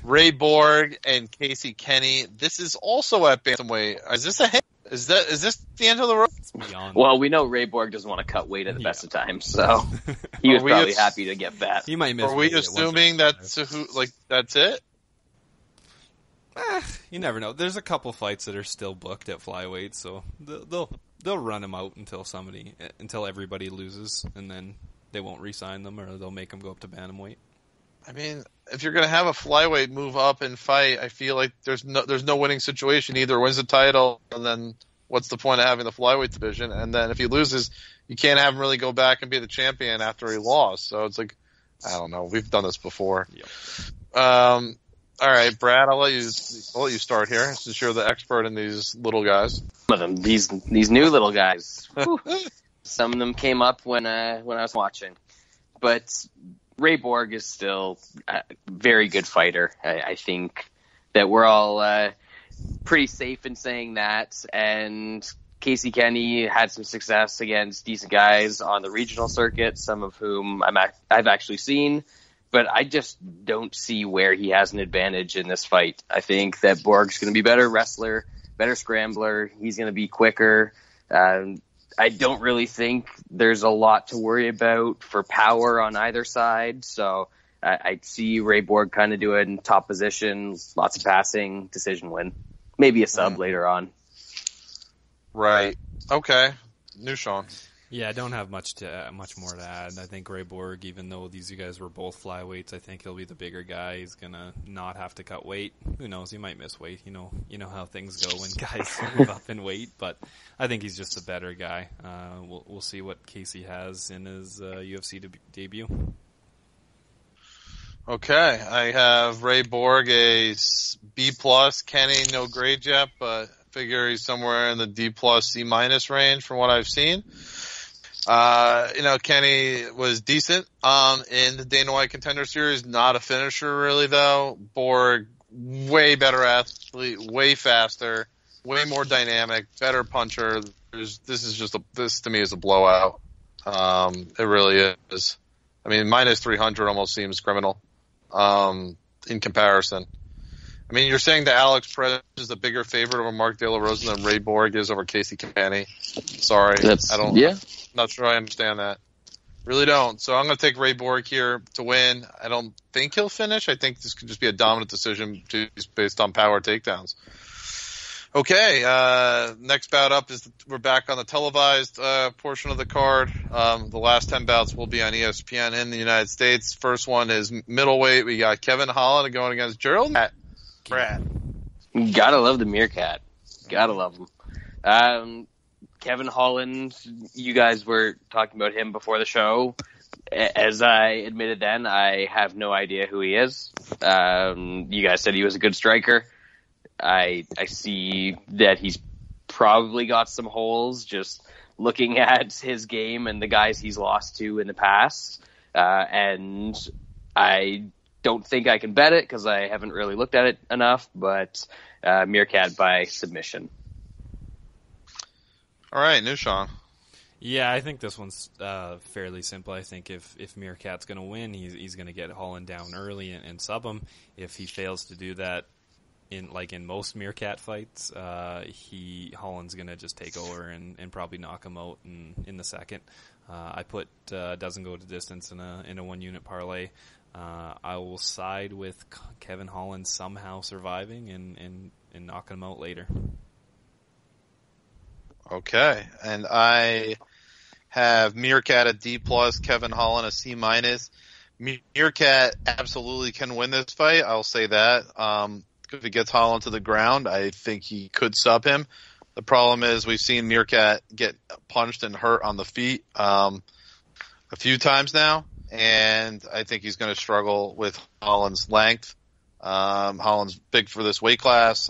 Ray Borg and Casey Kenny. This is also at bantamweight. Is this a hit? Is this the end of the road? Well, we know Ray Borg doesn't want to cut weight at the best of times, so he was probably happy to get that. He might miss. Are we assuming that's that's it? You never know. There's a couple fights that are still booked at flyweight, so they'll run him out until everybody loses, and then they won't re-sign them, or they'll make them go up to bantamweight. I mean, if you're going to have a flyweight move up and fight, I feel like there's no winning situation. Either wins the title, and then what's the point of having the flyweight division? And then if he loses, you can't have him really go back and be the champion after he lost. So it's like, I don't know. We've done this before. Yep. All right, Brad, I'll let you start here since you're the expert in these little guys. These new little guys. Some of them came up when I was watching, but Ray Borg is still a very good fighter. I think that we're all pretty safe in saying that. And Casey Kenny had some success against decent guys on the regional circuit, some of whom I've actually seen. But I just don't see where he has an advantage in this fight. I think that Borg's going to be better wrestler, better scrambler. He's going to be quicker. I don't really think there's a lot to worry about for power on either side. So I see Ray Borg kind of doing top position, lots of passing, decision win. Maybe a sub later on. Right. Okay. New Sean. Yeah, I don't have much more to add. I think Ray Borg, even though these guys were both flyweights, I think he'll be the bigger guy. He's gonna not have to cut weight. Who knows? He might miss weight. You know how things go when guys move up in weight. But I think he's just a better guy. We'll see what Casey has in his UFC debut. Okay, I have Ray Borg a B+. Kenny, no grade yet, but figure he's somewhere in the D+, C- range from what I've seen. Kenny was decent in the Dana White Contender Series. Not a finisher really though. Borg, way better athlete, way faster, way more dynamic, better puncher. This to me is a blowout. It really is. I mean, minus 300 almost seems criminal in comparison. I mean, you're saying that Alex Perez is a bigger favorite over Mark De La Rosa than Ray Borg is over Casey Kenny. Sorry, not sure I understand that. Really don't. So I'm going to take Ray Borg here to win. I don't think he'll finish. I think this could just be a dominant decision based on power takedowns. Okay, next bout up is we're back on the televised portion of the card. The last 10 bouts will be on ESPN in the United States. First one is middleweight. We got Kevin Holland going against Gerald Brad. Gotta love the Meerkat. Gotta love him. Kevin Holland, you guys were talking about him before the show. As I admitted then, I have no idea who he is. You guys said he was a good striker. I see that he's probably got some holes just looking at his game and the guys he's lost to in the past. And I don't think I can bet it because I haven't really looked at it enough, but Meerkat by submission. All right, Nushan. Yeah, I think this one's fairly simple. I think if Meerkat's going to win, he's going to get Holland down early and sub him. If he fails to do that, in most Meerkat fights, Holland's going to just take over and probably knock him out in the second. I put doesn't go to distance in a 1 unit parlay. I will side with Kevin Holland somehow surviving and knocking him out later. Okay, and I have Meerkat a D+, Kevin Holland a C-. Meerkat absolutely can win this fight. I'll say that. If he gets Holland to the ground, I think he could sub him. The problem is we've seen Meerkat get punched and hurt on the feet a few times now, and I think he's going to struggle with Holland's length. Holland's big for this weight class.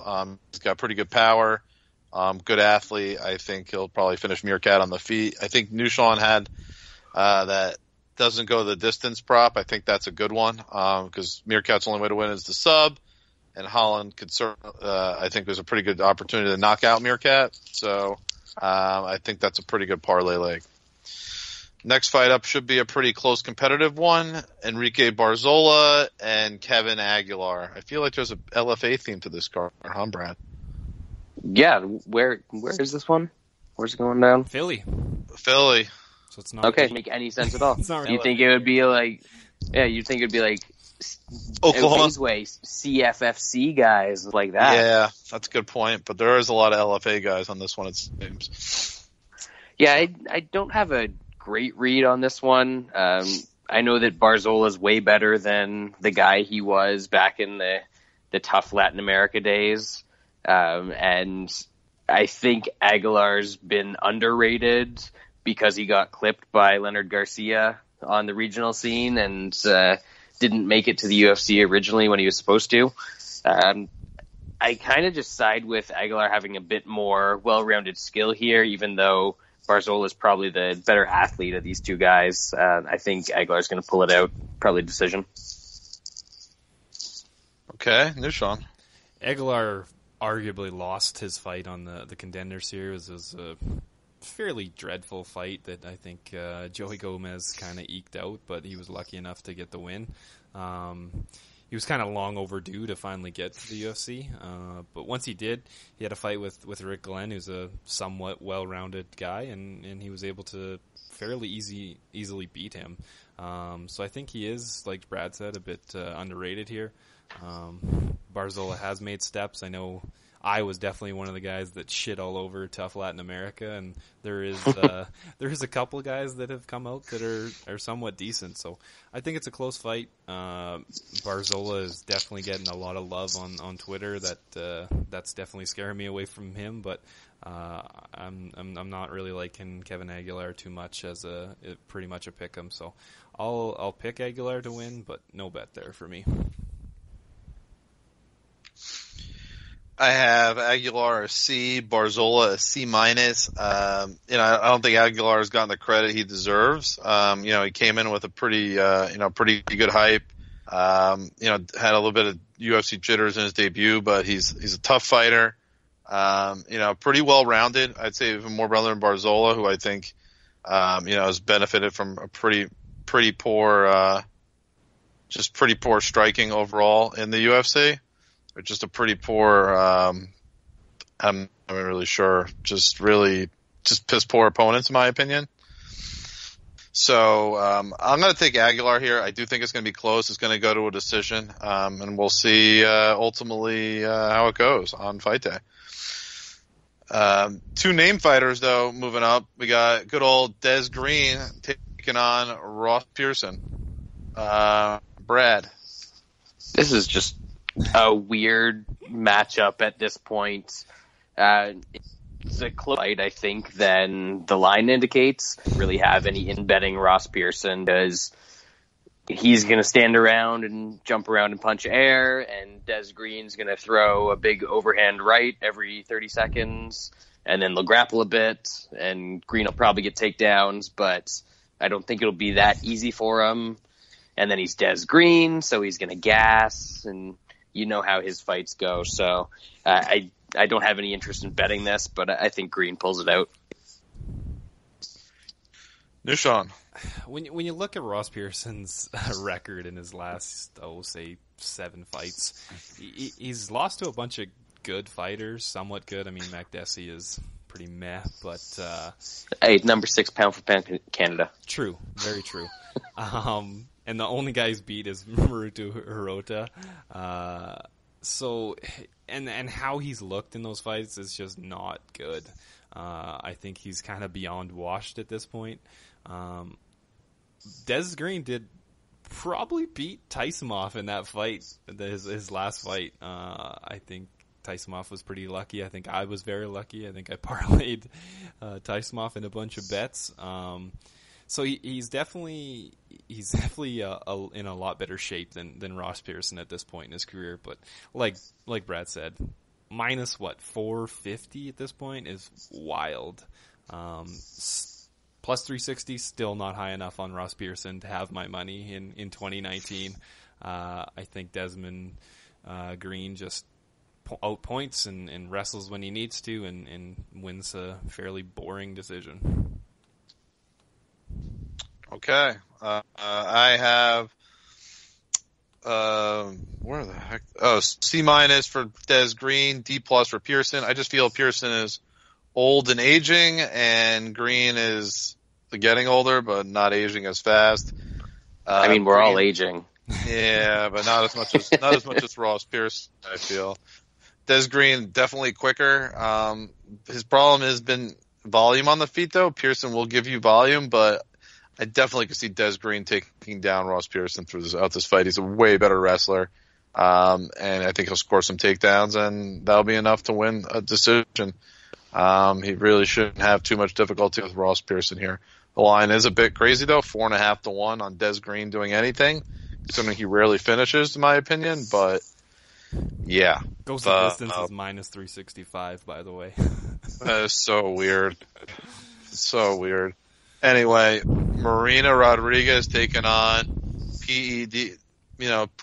He's got pretty good power. Good athlete. I think he'll probably finish Meerkat on the feet. I think Nushan had that doesn't go the distance prop. I think that's a good one because Meerkat's only way to win is the sub, and Holland could I think there's a pretty good opportunity to knock out Meerkat. So I think that's a pretty good parlay leg. Next fight up should be a pretty close competitive one. Enrique Barzola and Kevin Aguilar. I feel like there's a LFA theme to this card, huh, Brad? Yeah, where is this one? Where's it going down? Philly. So it's not okay. Make any sense at all? You think it would be like? Yeah, you think it would be like Oklahoma way CFFC guys like that? Yeah, that's a good point. But there is a lot of LFA guys on this one. It seems. Yeah, I don't have a great read on this one. I know that Barzola is way better than the guy he was back in the tough Latin America days. And I think Aguilar's been underrated because he got clipped by Leonard Garcia on the regional scene and didn't make it to the UFC originally when he was supposed to. I kind of just side with Aguilar having a bit more well-rounded skill here, even though Barzola is probably the better athlete of these two guys. I think Aguilar's going to pull it out, probably decision. Okay, Nushan. Aguilar arguably lost his fight on the Contender Series. It was a fairly dreadful fight that I think Joey Gomez kind of eked out, but he was lucky enough to get the win. He was kind of long overdue to finally get to the UFC, but once he did, he had a fight with Rick Glenn, who's a somewhat well-rounded guy, and he was able to fairly easily beat him. So I think he is, like Brad said, a bit underrated here. Barzola has made steps. I know I was definitely one of the guys that shit all over tough Latin America, and there is a couple of guys that have come out that are somewhat decent. So I think it's a close fight. Barzola is definitely getting a lot of love on Twitter. That's definitely scaring me away from him. But I'm not really liking Kevin Aguilar too much as pretty much a pick 'em. So I'll pick Aguilar to win, but no bet there for me. I have Aguilar a C, Barzola a C-. I don't think Aguilar has gotten the credit he deserves. He came in with a pretty good hype. Had a little bit of UFC jitters in his debut, but he's a tough fighter. Pretty well rounded. I'd say even more brother than Barzola, who I think, has benefited from a pretty poor striking overall in the UFC. Or just a pretty poor, I'm not really sure, just piss poor opponents in my opinion. So I'm going to take Aguilar here. I do think it's going to be close. It's going to go to a decision, and we'll see ultimately how it goes on fight day. Two name fighters, though, moving up. We got good old Des Green taking on Ross Pearson. Brad. This is just a weird matchup at this point. It's a close fight, I think, than the line indicates. Really have any in betting Ross Pearson because he's going to stand around and jump around and punch air, and Des Green's going to throw a big overhand right every 30 seconds. and then they'll grapple a bit, and Green will probably get takedowns, but I don't think it'll be that easy for him. And then he's Des Green, so he's going to gas, and you know how his fights go. So I don't have any interest in betting this, but I think Green pulls it out. Nushan. When you look at Ross Pearson's record in his last, say 7 fights, he's lost to a bunch of good fighters, somewhat good. I mean, Mac Desi is pretty meh, but hey, number 6 pound for pound Canada. True, very true. And the only guy he's beat is Maruto Hirota. So, and how he's looked in those fights is just not good. I think he's kind of beyond washed at this point. Des Green did probably beat Tysonov in that fight, his last fight. I think Tysonov was pretty lucky. I think I was very lucky. I think I parlayed Tysonov in a bunch of bets. So he's definitely in a lot better shape than Ross Pearson at this point in his career. But like Brad said, minus 450 at this point is wild. Plus 360 still not high enough on Ross Pearson to have my money in 2019. I think Desmond Green just outpoints and wrestles when he needs to and wins a fairly boring decision. Okay. I have where the heck? Oh, C- for Des Green, D+ for Pearson. I just feel Pearson is old and aging, and Green is getting older, but not aging as fast. I mean, we're all aging. Yeah, but not as much as Ross Pearson, I feel. Des Green definitely quicker. His problem has been volume on the feet, though. Pearson will give you volume, but I definitely could see Des Green taking down Ross Pearson throughout this fight. He's a way better wrestler, and I think he'll score some takedowns, and that'll be enough to win a decision. He really shouldn't have too much difficulty with Ross Pearson here. The line is a bit crazy, though, 4.5 to 1 on Des Green doing anything. Something he rarely finishes, in my opinion, but yeah. Goes the distance is minus 365, by the way. That is so weird. So weird. Anyway, Marina Rodriguez taking on PED,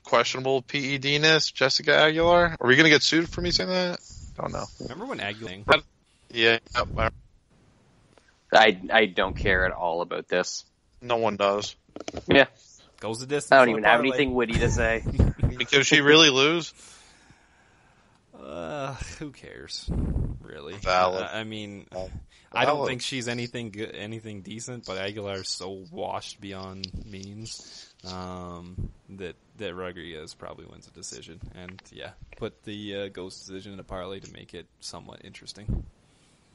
questionable PED-ness, Jessica Aguilar. Are we going to get sued for me saying that? Don't know. Remember when Aguilar... Yeah. I don't care at all about this. No one does. Yeah. Goes the distance. I don't even have anything witty to say. Because she really lose? Who cares? Really? Valid. I mean, I don't think she's anything good, anything decent, but Aguilar's so washed beyond means that Rodriguez probably wins a decision. And yeah, put the ghost decision in a parlay to make it somewhat interesting.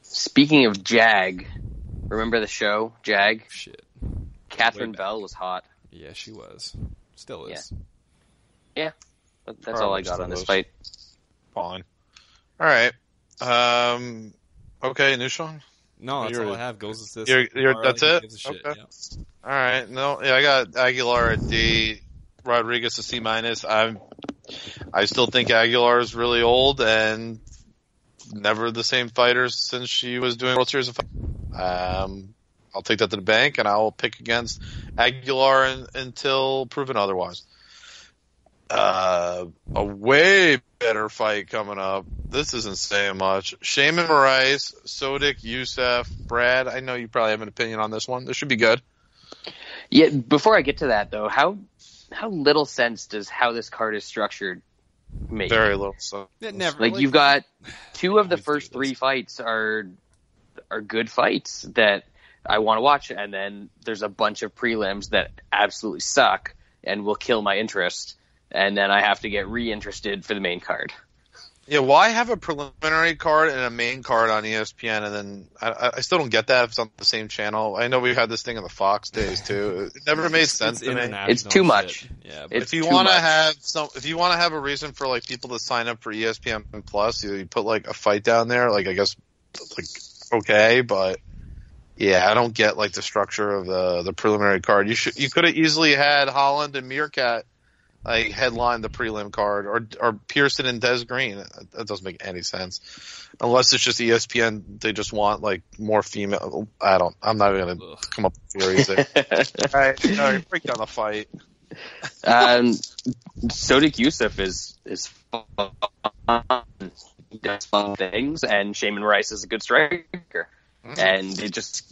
Speaking of Jag, remember the show Jag? Shit. Catherine Bell was hot. Yeah, she was. Still is. Yeah. That's all I got on this fight. Fine. All right. Okay, Nushan? No, that's all I have. Goes this. That's it? Okay. Yeah. All right. No, yeah, I got Aguilar at D, Rodriguez a C-. I still think Aguilar is really old and never the same fighter since she was doing World Series of Fight. I'll take that to the bank, and I will pick against Aguilar until proven otherwise. A way better fight coming up. This isn't saying much. Shaman Moraes, Sodik, Youssef, Brad. I know you probably have an opinion on this one. This should be good. Yeah. Before I get to that, though, how little sense does how this card is structured make? Very little. So you've got 2 of the first 3 fights are good fights that I want to watch, and then there's a bunch of prelims that absolutely suck and will kill my interest. And then I have to get re-interested for the main card. Yeah, why have a preliminary card and a main card on ESPN, and then I still don't get that if it's on the same channel. I know we had this thing in the Fox days too. It never made sense to me. It's too much. Yeah, but if you want to have a reason for people to sign up for ESPN Plus, you put a fight down there. I guess okay, but yeah, I don't get the structure of the preliminary card. You could have easily had Holland and Meerkat like headline the prelim card or Pearson and Des Green. That doesn't make any sense. Unless it's just ESPN, they just want like more female. I'm not even gonna come up with theories there. All right, break down the fight. Sodiq Yusuff is fun. He does fun things, and Shaman Rice is a good striker. And it just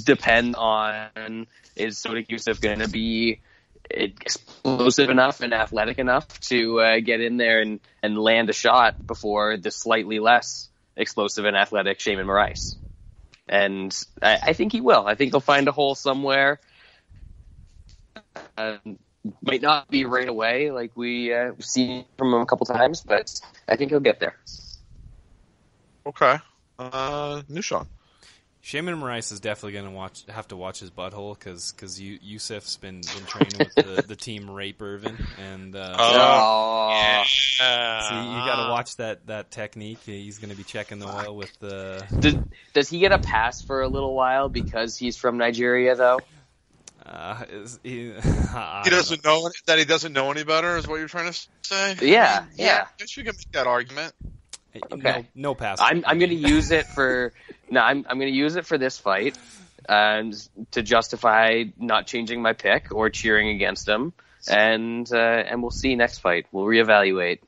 depends on, is Sodiq Yusuff going to be explosive enough and athletic enough to get in there and land a shot before the slightly less explosive and athletic Shaman Rice. And I think he will. I think he'll find a hole somewhere. Might not be right away, like we've seen from him a couple times, but I think he'll get there. Okay. Nushan. Shaman Rice is definitely going to have to watch his butthole because Yusuf's been training with the team Rape Irvin, and so you got to watch that technique. He's going to be checking the oil with the. Does he get a pass for a little while because he's from Nigeria, though? He doesn't know that he doesn't know any better, is what you're trying to say? Yeah. I guess you can make that argument. Okay. No pass. I'm going to use it for I'm going to use it for this fight, and to justify not changing my pick or cheering against him, and we'll see next fight. We'll reevaluate.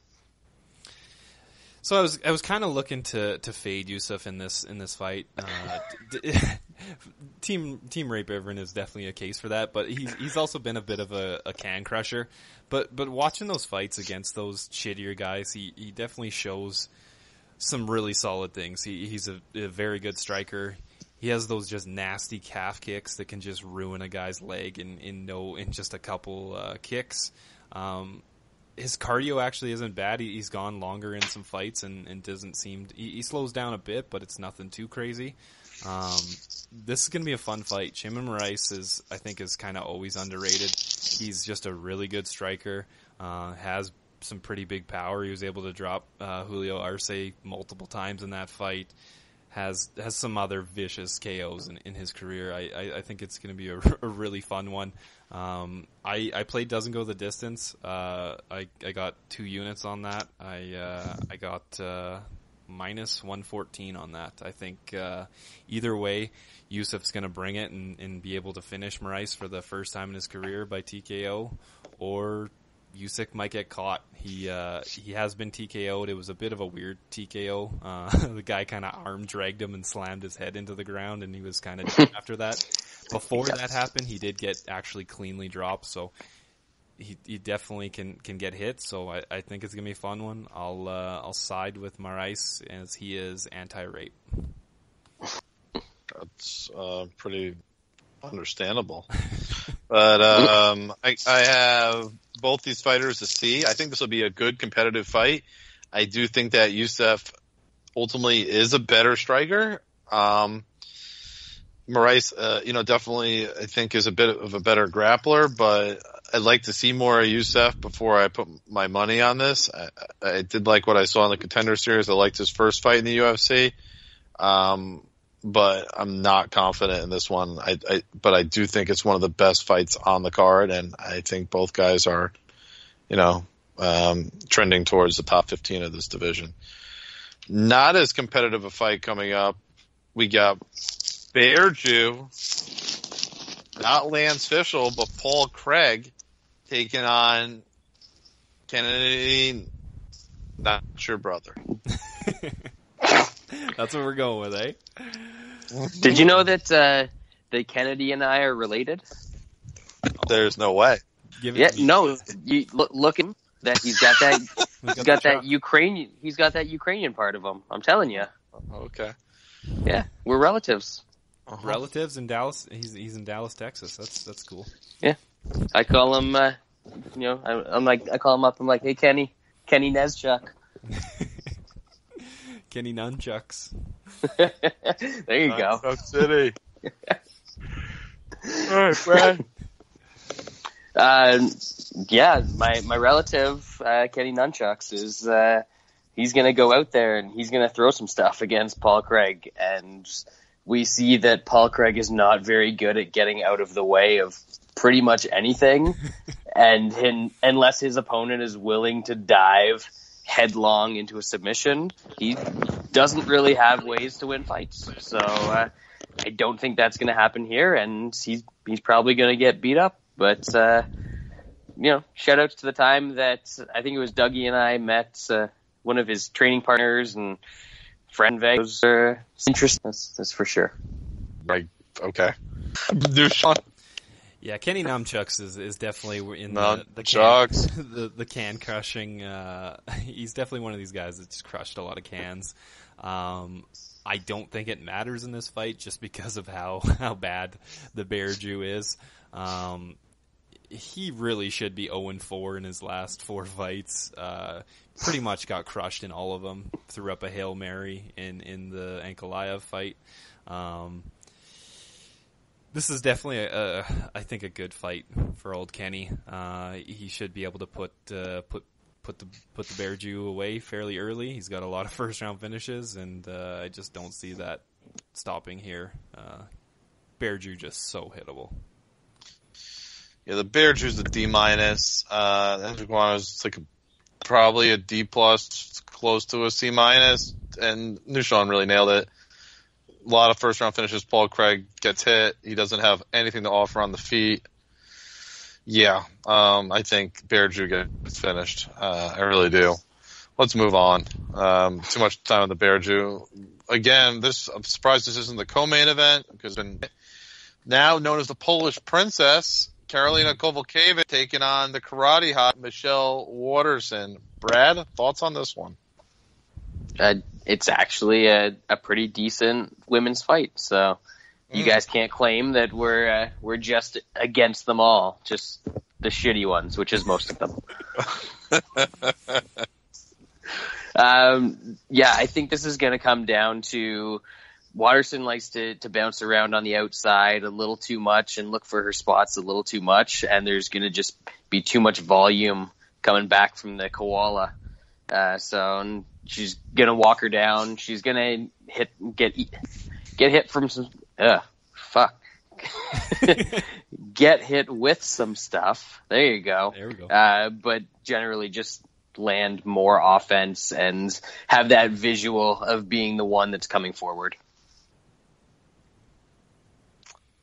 So I was kind of looking to fade Yusuff in this fight. Team Rape Irvin is definitely a case for that, but he's also been a bit of a can crusher. But watching those fights against those shittier guys, he definitely shows some really solid things. He's a very good striker. He has those just nasty calf kicks that can just ruin a guy's leg in just a couple kicks. His cardio actually isn't bad. He's gone longer in some fights and doesn't seem... He slows down a bit, but it's nothing too crazy. This is going to be a fun fight. Shaman Rice I think is kind of always underrated. He's just a really good striker. Has some pretty big power. He was able to drop Julio Arce multiple times in that fight. Has some other vicious KOs in his career. I think it's going to be a really fun one. I played Doesn't Go the Distance. I got 2 units on that. I got minus 114 on that. I think either way, Yusuf's going to bring it and be able to finish Moraes for the first time in his career by TKO, or Usyk might get caught. He has been TKO'd. It was a bit of a weird TKO. The guy kind of arm dragged him and slammed his head into the ground, and he was kind of dead after that. Before that happened, he did get actually cleanly dropped, so he definitely can get hit. So I think it's gonna be a fun one. I'll side with Moraes as he is anti-rape. That's pretty understandable. But I have both these fighters to see. I think this will be a good competitive fight. I do think that Yusuff ultimately is a better striker. Moraes, definitely I think is a bit of a better grappler, but I'd like to see more of Yusuff before I put my money on this. I did like what I saw in the Contender Series. I liked his first fight in the UFC. But I'm not confident in this one. But I do think it's one of the best fights on the card, and I think both guys are, trending towards the top 15 of this division. Not as competitive a fight coming up. We got Bear Jew, not Lance Fishel, but Paul Craig taking on Kennedy, not your brother. That's what we're going with, eh? Did you know that Kennedy and I are related? There's no way. No. You look at him. That he's got that Ukrainian. He's got that Ukrainian part of him. I'm telling you. Okay. Yeah, we're relatives. Uh-huh. Relatives in Dallas. He's in Dallas, Texas. That's cool. Yeah, I call him. I call him up. I'm like, hey, Kenny Nezchuk. Kenny Nunchucks. There you go. Nunchuck City. All right, Brad. My relative Kenny Nunchucks is he's gonna go out there and he's gonna throw some stuff against Paul Craig, and we see that Paul Craig is not very good at getting out of the way of pretty much anything, and unless his opponent is willing to dive headlong into a submission, he doesn't really have ways to win fights. So I don't think that's going to happen here, and he's probably going to get beat up. But shout outs to the time that I think it was Dougie and I met one of his training partners and friend Vegas. Interesting, that's for sure. Right. Okay. Sean. Yeah, Kenny Nunchucks is definitely in the can crushing. He's definitely one of these guys that's crushed a lot of cans. I don't think it matters in this fight just because of how bad the Bear Jew is. He really should be 0-4 in his last 4 fights. Pretty much got crushed in all of them. Threw up a Hail Mary in the Ankalaev fight. This is definitely I think a good fight for old Kenny. He should be able to put the Bear Jew away fairly early. He's got a lot of first round finishes, and I just don't see that stopping here. Bear Jew just so hittable. Yeah, the Bear Jew's a D-. Iguana's probably a D+, close to a C-. And Nushan really nailed it. A lot of first-round finishes. Paul Craig gets hit. He doesn't have anything to offer on the feet. Yeah, I think Bear Jew gets finished. I really do. Let's move on. Too much time on the Bear Jew. Again, I'm surprised this isn't the co-main event, because now known as the Polish Princess, Karolina Kowalkiewicz taking on the karate hot Michelle Waterson. Brad, thoughts on this one? It's actually a pretty decent women's fight, so you guys can't claim that we're just against them all, just the shitty ones, which is most of them. I think this is going to come down to Waterson likes to bounce around on the outside a little too much and look for her spots a little too much, and there's going to just be too much volume coming back from the koala. So she's going to walk her down. She's going to get hit from some get hit with some stuff. There you go. There we go. But generally just land more offense and have that visual of being the one that's coming forward.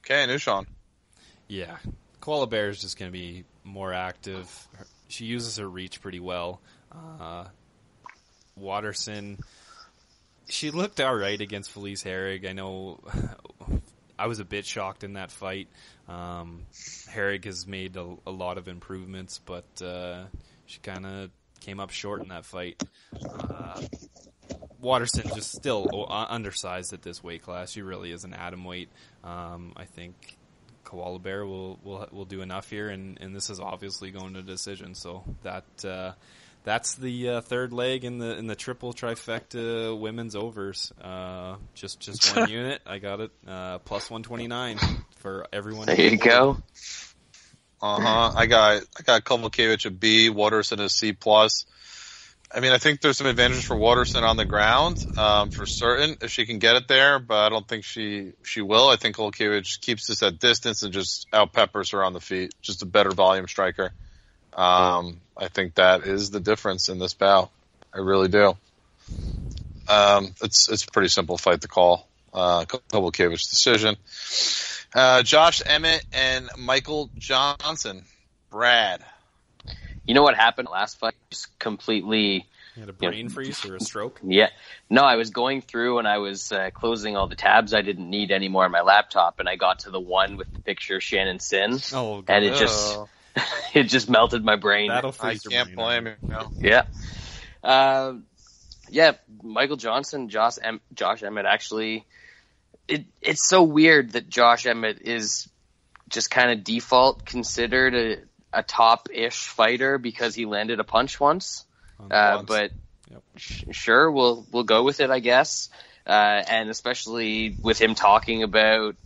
Okay, Nushan. Yeah, Koala Bear is just going to be more active. She uses her reach pretty well. Waterson, she looked all right against Felice Herrig. I know I was a bit shocked in that fight. Herrig has made a lot of improvements, but she kind of came up short in that fight. Waterson just still undersized at this weight class. She really is an atom weight. I think Koala Bear will do enough here, and this is obviously going to decision. So that's the third leg in the triple trifecta women's overs. Just one unit. I got it. Plus 129 for everyone. There you go. I got Kowalkiewicz a B, Waterson a C+. I mean, I think there's some advantages for Waterson on the ground, for certain, if she can get it there, but I don't think she will. I think Kowalkiewicz keeps this at distance and just out-peppers her on the feet. Just a better volume striker. I think that is the difference in this bout. I really do. It's a pretty simple fight to call. Kowalkiewicz decision. Josh Emmett and Michael Johnson. Brad. You know what happened last fight? Just completely... You had a brain freeze or a stroke? Yeah. No, I was going through and I was closing all the tabs I didn't need anymore on my laptop, and I got to the one with the picture of Shannon Sin. Oh, God. And it just... it just melted my brain. That'll freeze your brain. I can't blame you. No. Yeah. Michael Johnson, Josh Emmett, actually... It's so weird that Josh Emmett is just kind of default considered a top-ish fighter because he landed a punch once. But yep. Sure, we'll go with it, I guess. And especially with him talking about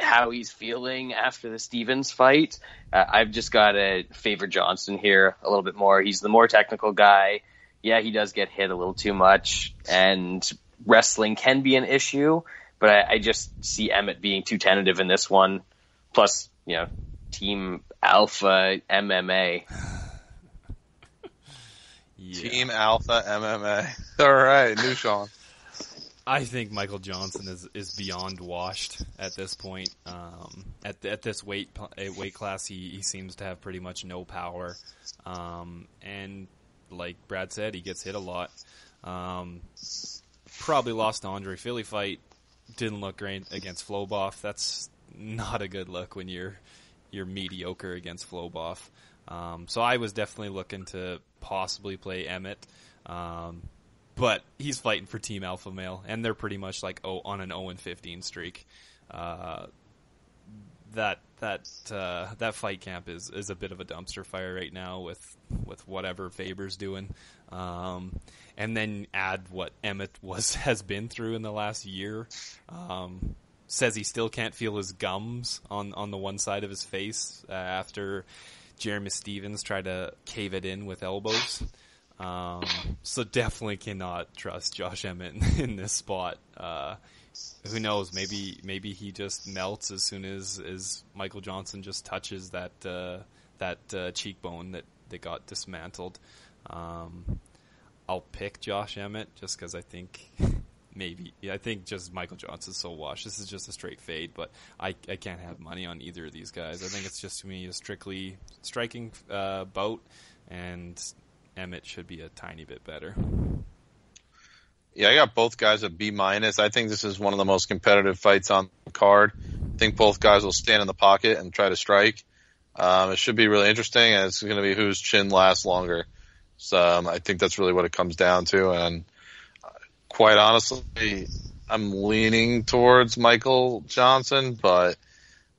how he's feeling after the Stevens fight, I've just got to favor Johnson here a little bit more. He's the more technical guy. Yeah, he does get hit a little too much, and wrestling can be an issue, but I just see Emmett being too tentative in this one. Plus, Team Alpha MMA. Yeah. Team Alpha MMA. All right, new Sean. I think Michael Johnson is beyond washed at this point. At this weight class, he seems to have pretty much no power. And like Brad said, he gets hit a lot. Probably lost the Andre Philly fight. Didn't look great against Floboff. That's not a good look when you're mediocre against Floboff. So I was definitely looking to possibly play Emmett. But he's fighting for Team Alpha Male, and they're pretty much like on an 0-15 streak. That fight camp is a bit of a dumpster fire right now with whatever Faber's doing, and then add what Emmett has been through in the last year. Says he still can't feel his gums on the one side of his face after Jeremy Stevens tried to cave it in with elbows. So definitely cannot trust Josh Emmett in this spot. Who knows? Maybe he just melts as soon as Michael Johnson just touches that cheekbone that got dismantled. I'll pick Josh Emmett just because I think I think just Michael Johnson's so washed. This is just a straight fade, but I can't have money on either of these guys. I think it's just to me a strictly striking bout, and Emmett should be a tiny bit better. Yeah, I got both guys at B-. I think this is one of the most competitive fights on the card. I think both guys will stand in the pocket and try to strike. It should be really interesting, and it's going to be whose chin lasts longer. So I think that's really what it comes down to. And quite honestly, I'm leaning towards Michael Johnson, but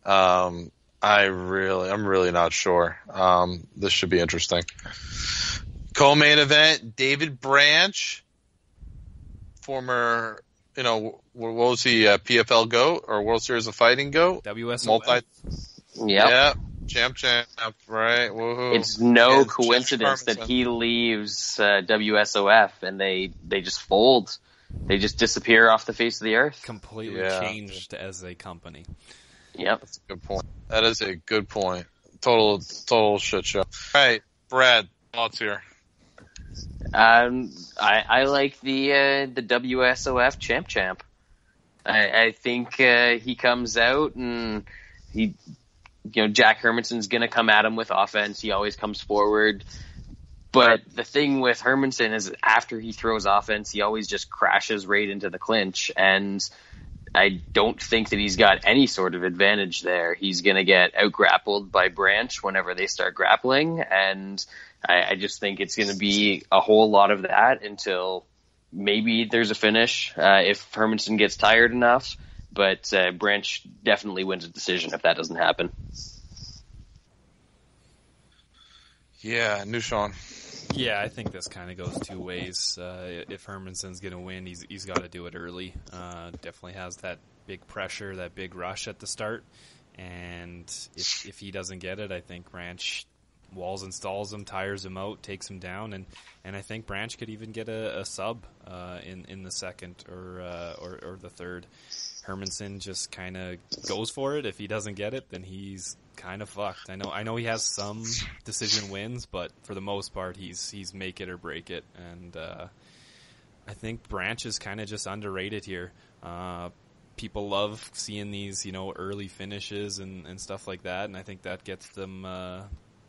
I'm really not sure. This should be interesting. Co-main event, David Branch, former, what was he, PFL GOAT or World Series of Fighting GOAT? WSOF. Yeah. Champ, right? Woohoo. It's no coincidence that he leaves WSOF and they just fold. They just disappear off the face of the earth. Completely changed as a company. Yep. That's a good point. That is a good point. Total shit show. All right, Brad, thoughts here? I like the WSOF champ. I think he comes out and Jack Hermanson's gonna come at him with offense. He always comes forward. But the thing with Hermansson is after he throws offense, he always just crashes right into the clinch. And I don't think that he's got any sort of advantage there. He's going to get out-grappled by Branch whenever they start grappling. And I just think it's going to be a whole lot of that until maybe there's a finish if Hermansson gets tired enough. But Branch definitely wins a decision if that doesn't happen. Yeah, new Sean. Yeah, I think this kind of goes two ways. If Hermansson's going to win, he's got to do it early. Definitely has that big pressure, that big rush at the start. And if he doesn't get it, I think Branch walls and stalls him, tires him out, takes him down. And I think Branch could even get a sub in the second or the third. Hermansson just kind of goes for it. If he doesn't get it, then he's kind of fucked. I know he has some decision wins, but for the most part, he's make it or break it. And I think Branch is kind of just underrated here. People love seeing these, early finishes and stuff like that, and I think that gets them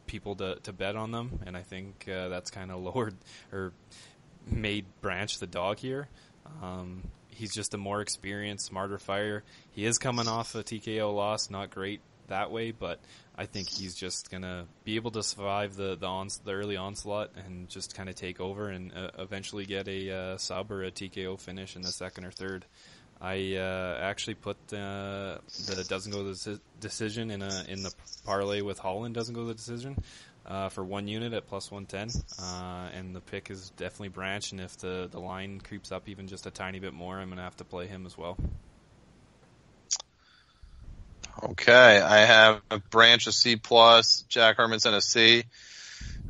people to bet on them. And I think that's kind of lowered or made Branch the dog here. He's just a more experienced, smarter fighter. He is coming off a TKO loss, not great that way, but I think he's just gonna be able to survive the early onslaught and just kind of take over and eventually get a sub or a TKO finish in the second or third. I actually put the doesn't go to the decision in the parlay with Holland doesn't go to the decision for 1 unit at plus 110, and the pick is definitely Branch. And if the line creeps up even just a tiny bit more, I'm gonna have to play him as well. Okay, I have Branch a C+, Jack Hermansson a C.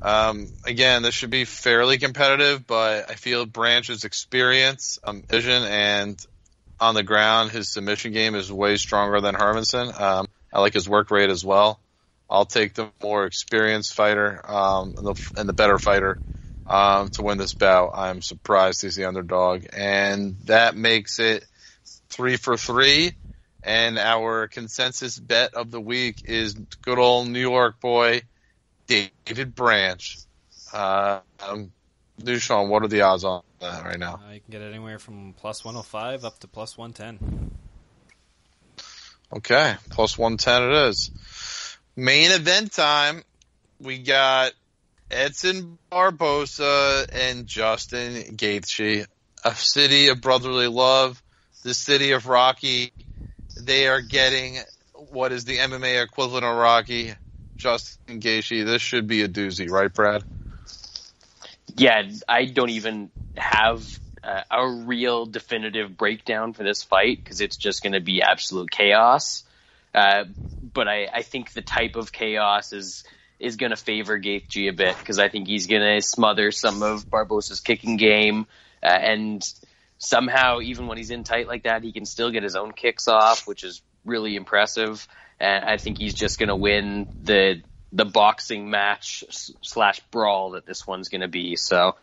Again, this should be fairly competitive, but I feel Branch's experience, vision, and on the ground. His submission game is way stronger than Hermanson. I like his work rate as well. I'll take the more experienced fighter and the better fighter to win this bout. I'm surprised he's the underdog. And that makes it 3 for 3. And our consensus bet of the week is good old New York boy, David Branch. Dushan, what are the odds on that right now? You can get it anywhere from plus 105 up to plus 110. Okay, plus 110 it is. Main event time. We got Edson Barboza and Justin Gaethje. A city of brotherly love. The city of Rocky. They are getting what is the MMA equivalent of Rocky. Justin Gaethje. This should be a doozy, right, Brad? Yeah, I don't even have a real definitive breakdown for this fight because it's just going to be absolute chaos. But I think the type of chaos is going to favor Gaethje a bit because I think he's going to smother some of Barboza's kicking game. And somehow, even when he's in tight like that, he can still get his own kicks off, which is really impressive. And I think he's just going to win the boxing match / brawl that this one's going to be. So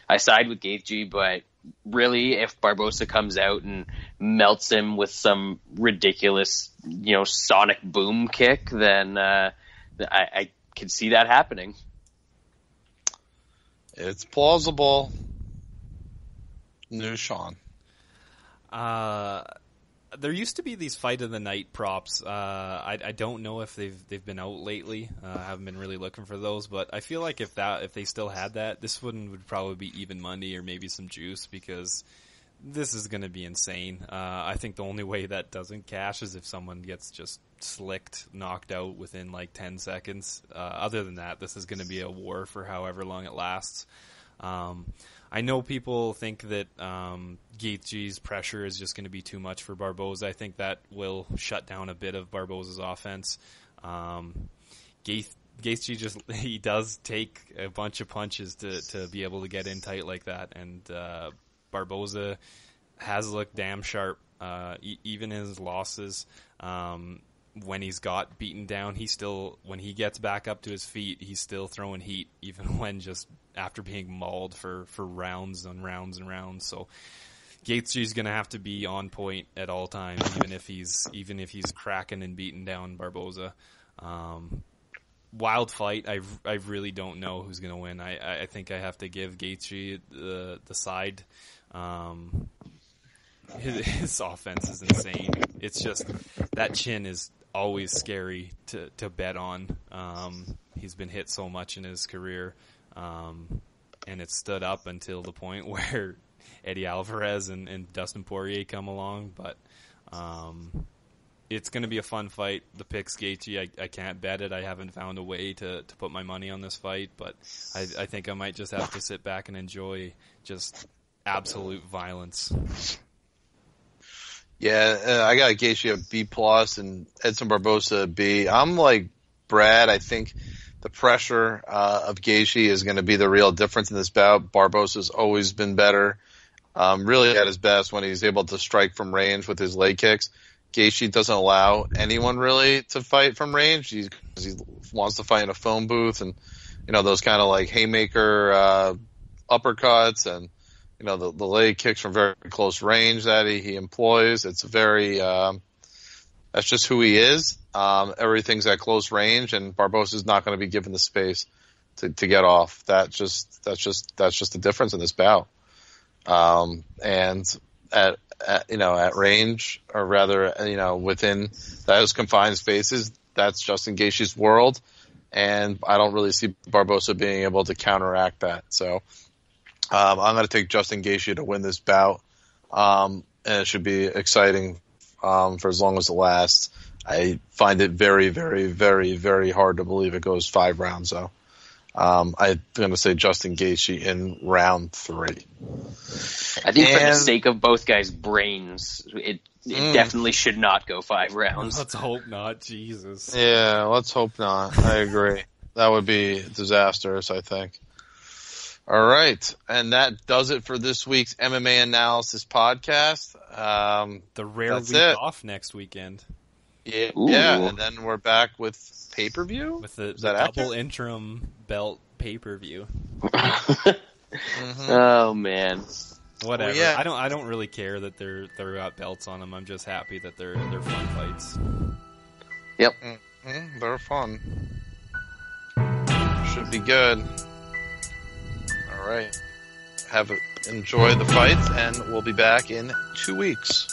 I side with Gaethje, but really if Barboza comes out and melts him with some ridiculous, sonic boom kick, then I could see that happening. It's plausible. New Sean. There used to be these fight of the night props. I don't know if they've been out lately. I haven't been really looking for those, but I feel like if they still had that, this one would probably be even money or maybe some juice because this is going to be insane. I think the only way that doesn't cash is if someone gets just slicked, knocked out within like 10 seconds. Other than that, this is going to be a war for however long it lasts. I know people think that Gaethje's pressure is just going to be too much for Barboza. I think that will shut down a bit of Barboza's offense. Gaethje he does take a bunch of punches to be able to get in tight like that, and Barboza has looked damn sharp. Even in his losses, when he's got beaten down, when he gets back up to his feet, he's still throwing heat, even when just after being mauled for rounds and rounds and rounds. So Gaethje's going to have to be on point at all times, even if he's cracking and beating down Barboza. Wild fight. I really don't know who's going to win. I think I have to give Gaethje the side. His offense is insane. It's just that chin is always scary to bet on. He's been hit so much in his career, and it stood up until the point where Eddie Alvarez and Dustin Poirier come along. But it's going to be a fun fight. The pick's Gaethje. I can't bet it. I haven't found a way to put my money on this fight, but I think I might just have to sit back and enjoy just absolute violence. Yeah, I got Gaethje a B+ and Edson Barboza a B. I'm like Brad. I think the pressure of Gaethje is going to be the real difference in this bout. Barboza's always been better, really at his best when he's able to strike from range with his leg kicks. Gaethje doesn't allow anyone really to fight from range. He wants to fight in a phone booth and, those kind of like haymaker uppercuts and, the leg kicks from very close range that he employs. It's very, that's just who he is. Everything's at close range, and Barboza's not going to be given the space to get off. That's just the difference in this bout. And at range, or rather, within those confined spaces, that's Justin Gaethje's world, and I don't really see Barboza being able to counteract that. So, I'm going to take Justin Gaethje to win this bout, and it should be exciting for as long as it lasts. I find it very, very, very, very hard to believe it goes 5 rounds, though. I'm going to say Justin Gaethje in round 3. I think for the sake of both guys' brains, it definitely should not go 5 rounds. Let's hope not, Jesus. Yeah, let's hope not. I agree. That would be disastrous, I think. All right, and that does it for this week's MMA Analysis podcast. The rare week off next weekend. Yeah, and then we're back with pay-per-view? With the double accurate? Interim belt pay-per-view. Oh, man. Whatever. Well, yeah. I don't really care that they're got belts on them. I'm just happy that they're fun fights. Yep. Mm-hmm. They're fun. Should be good. All right. Enjoy the fights, and we'll be back in 2 weeks.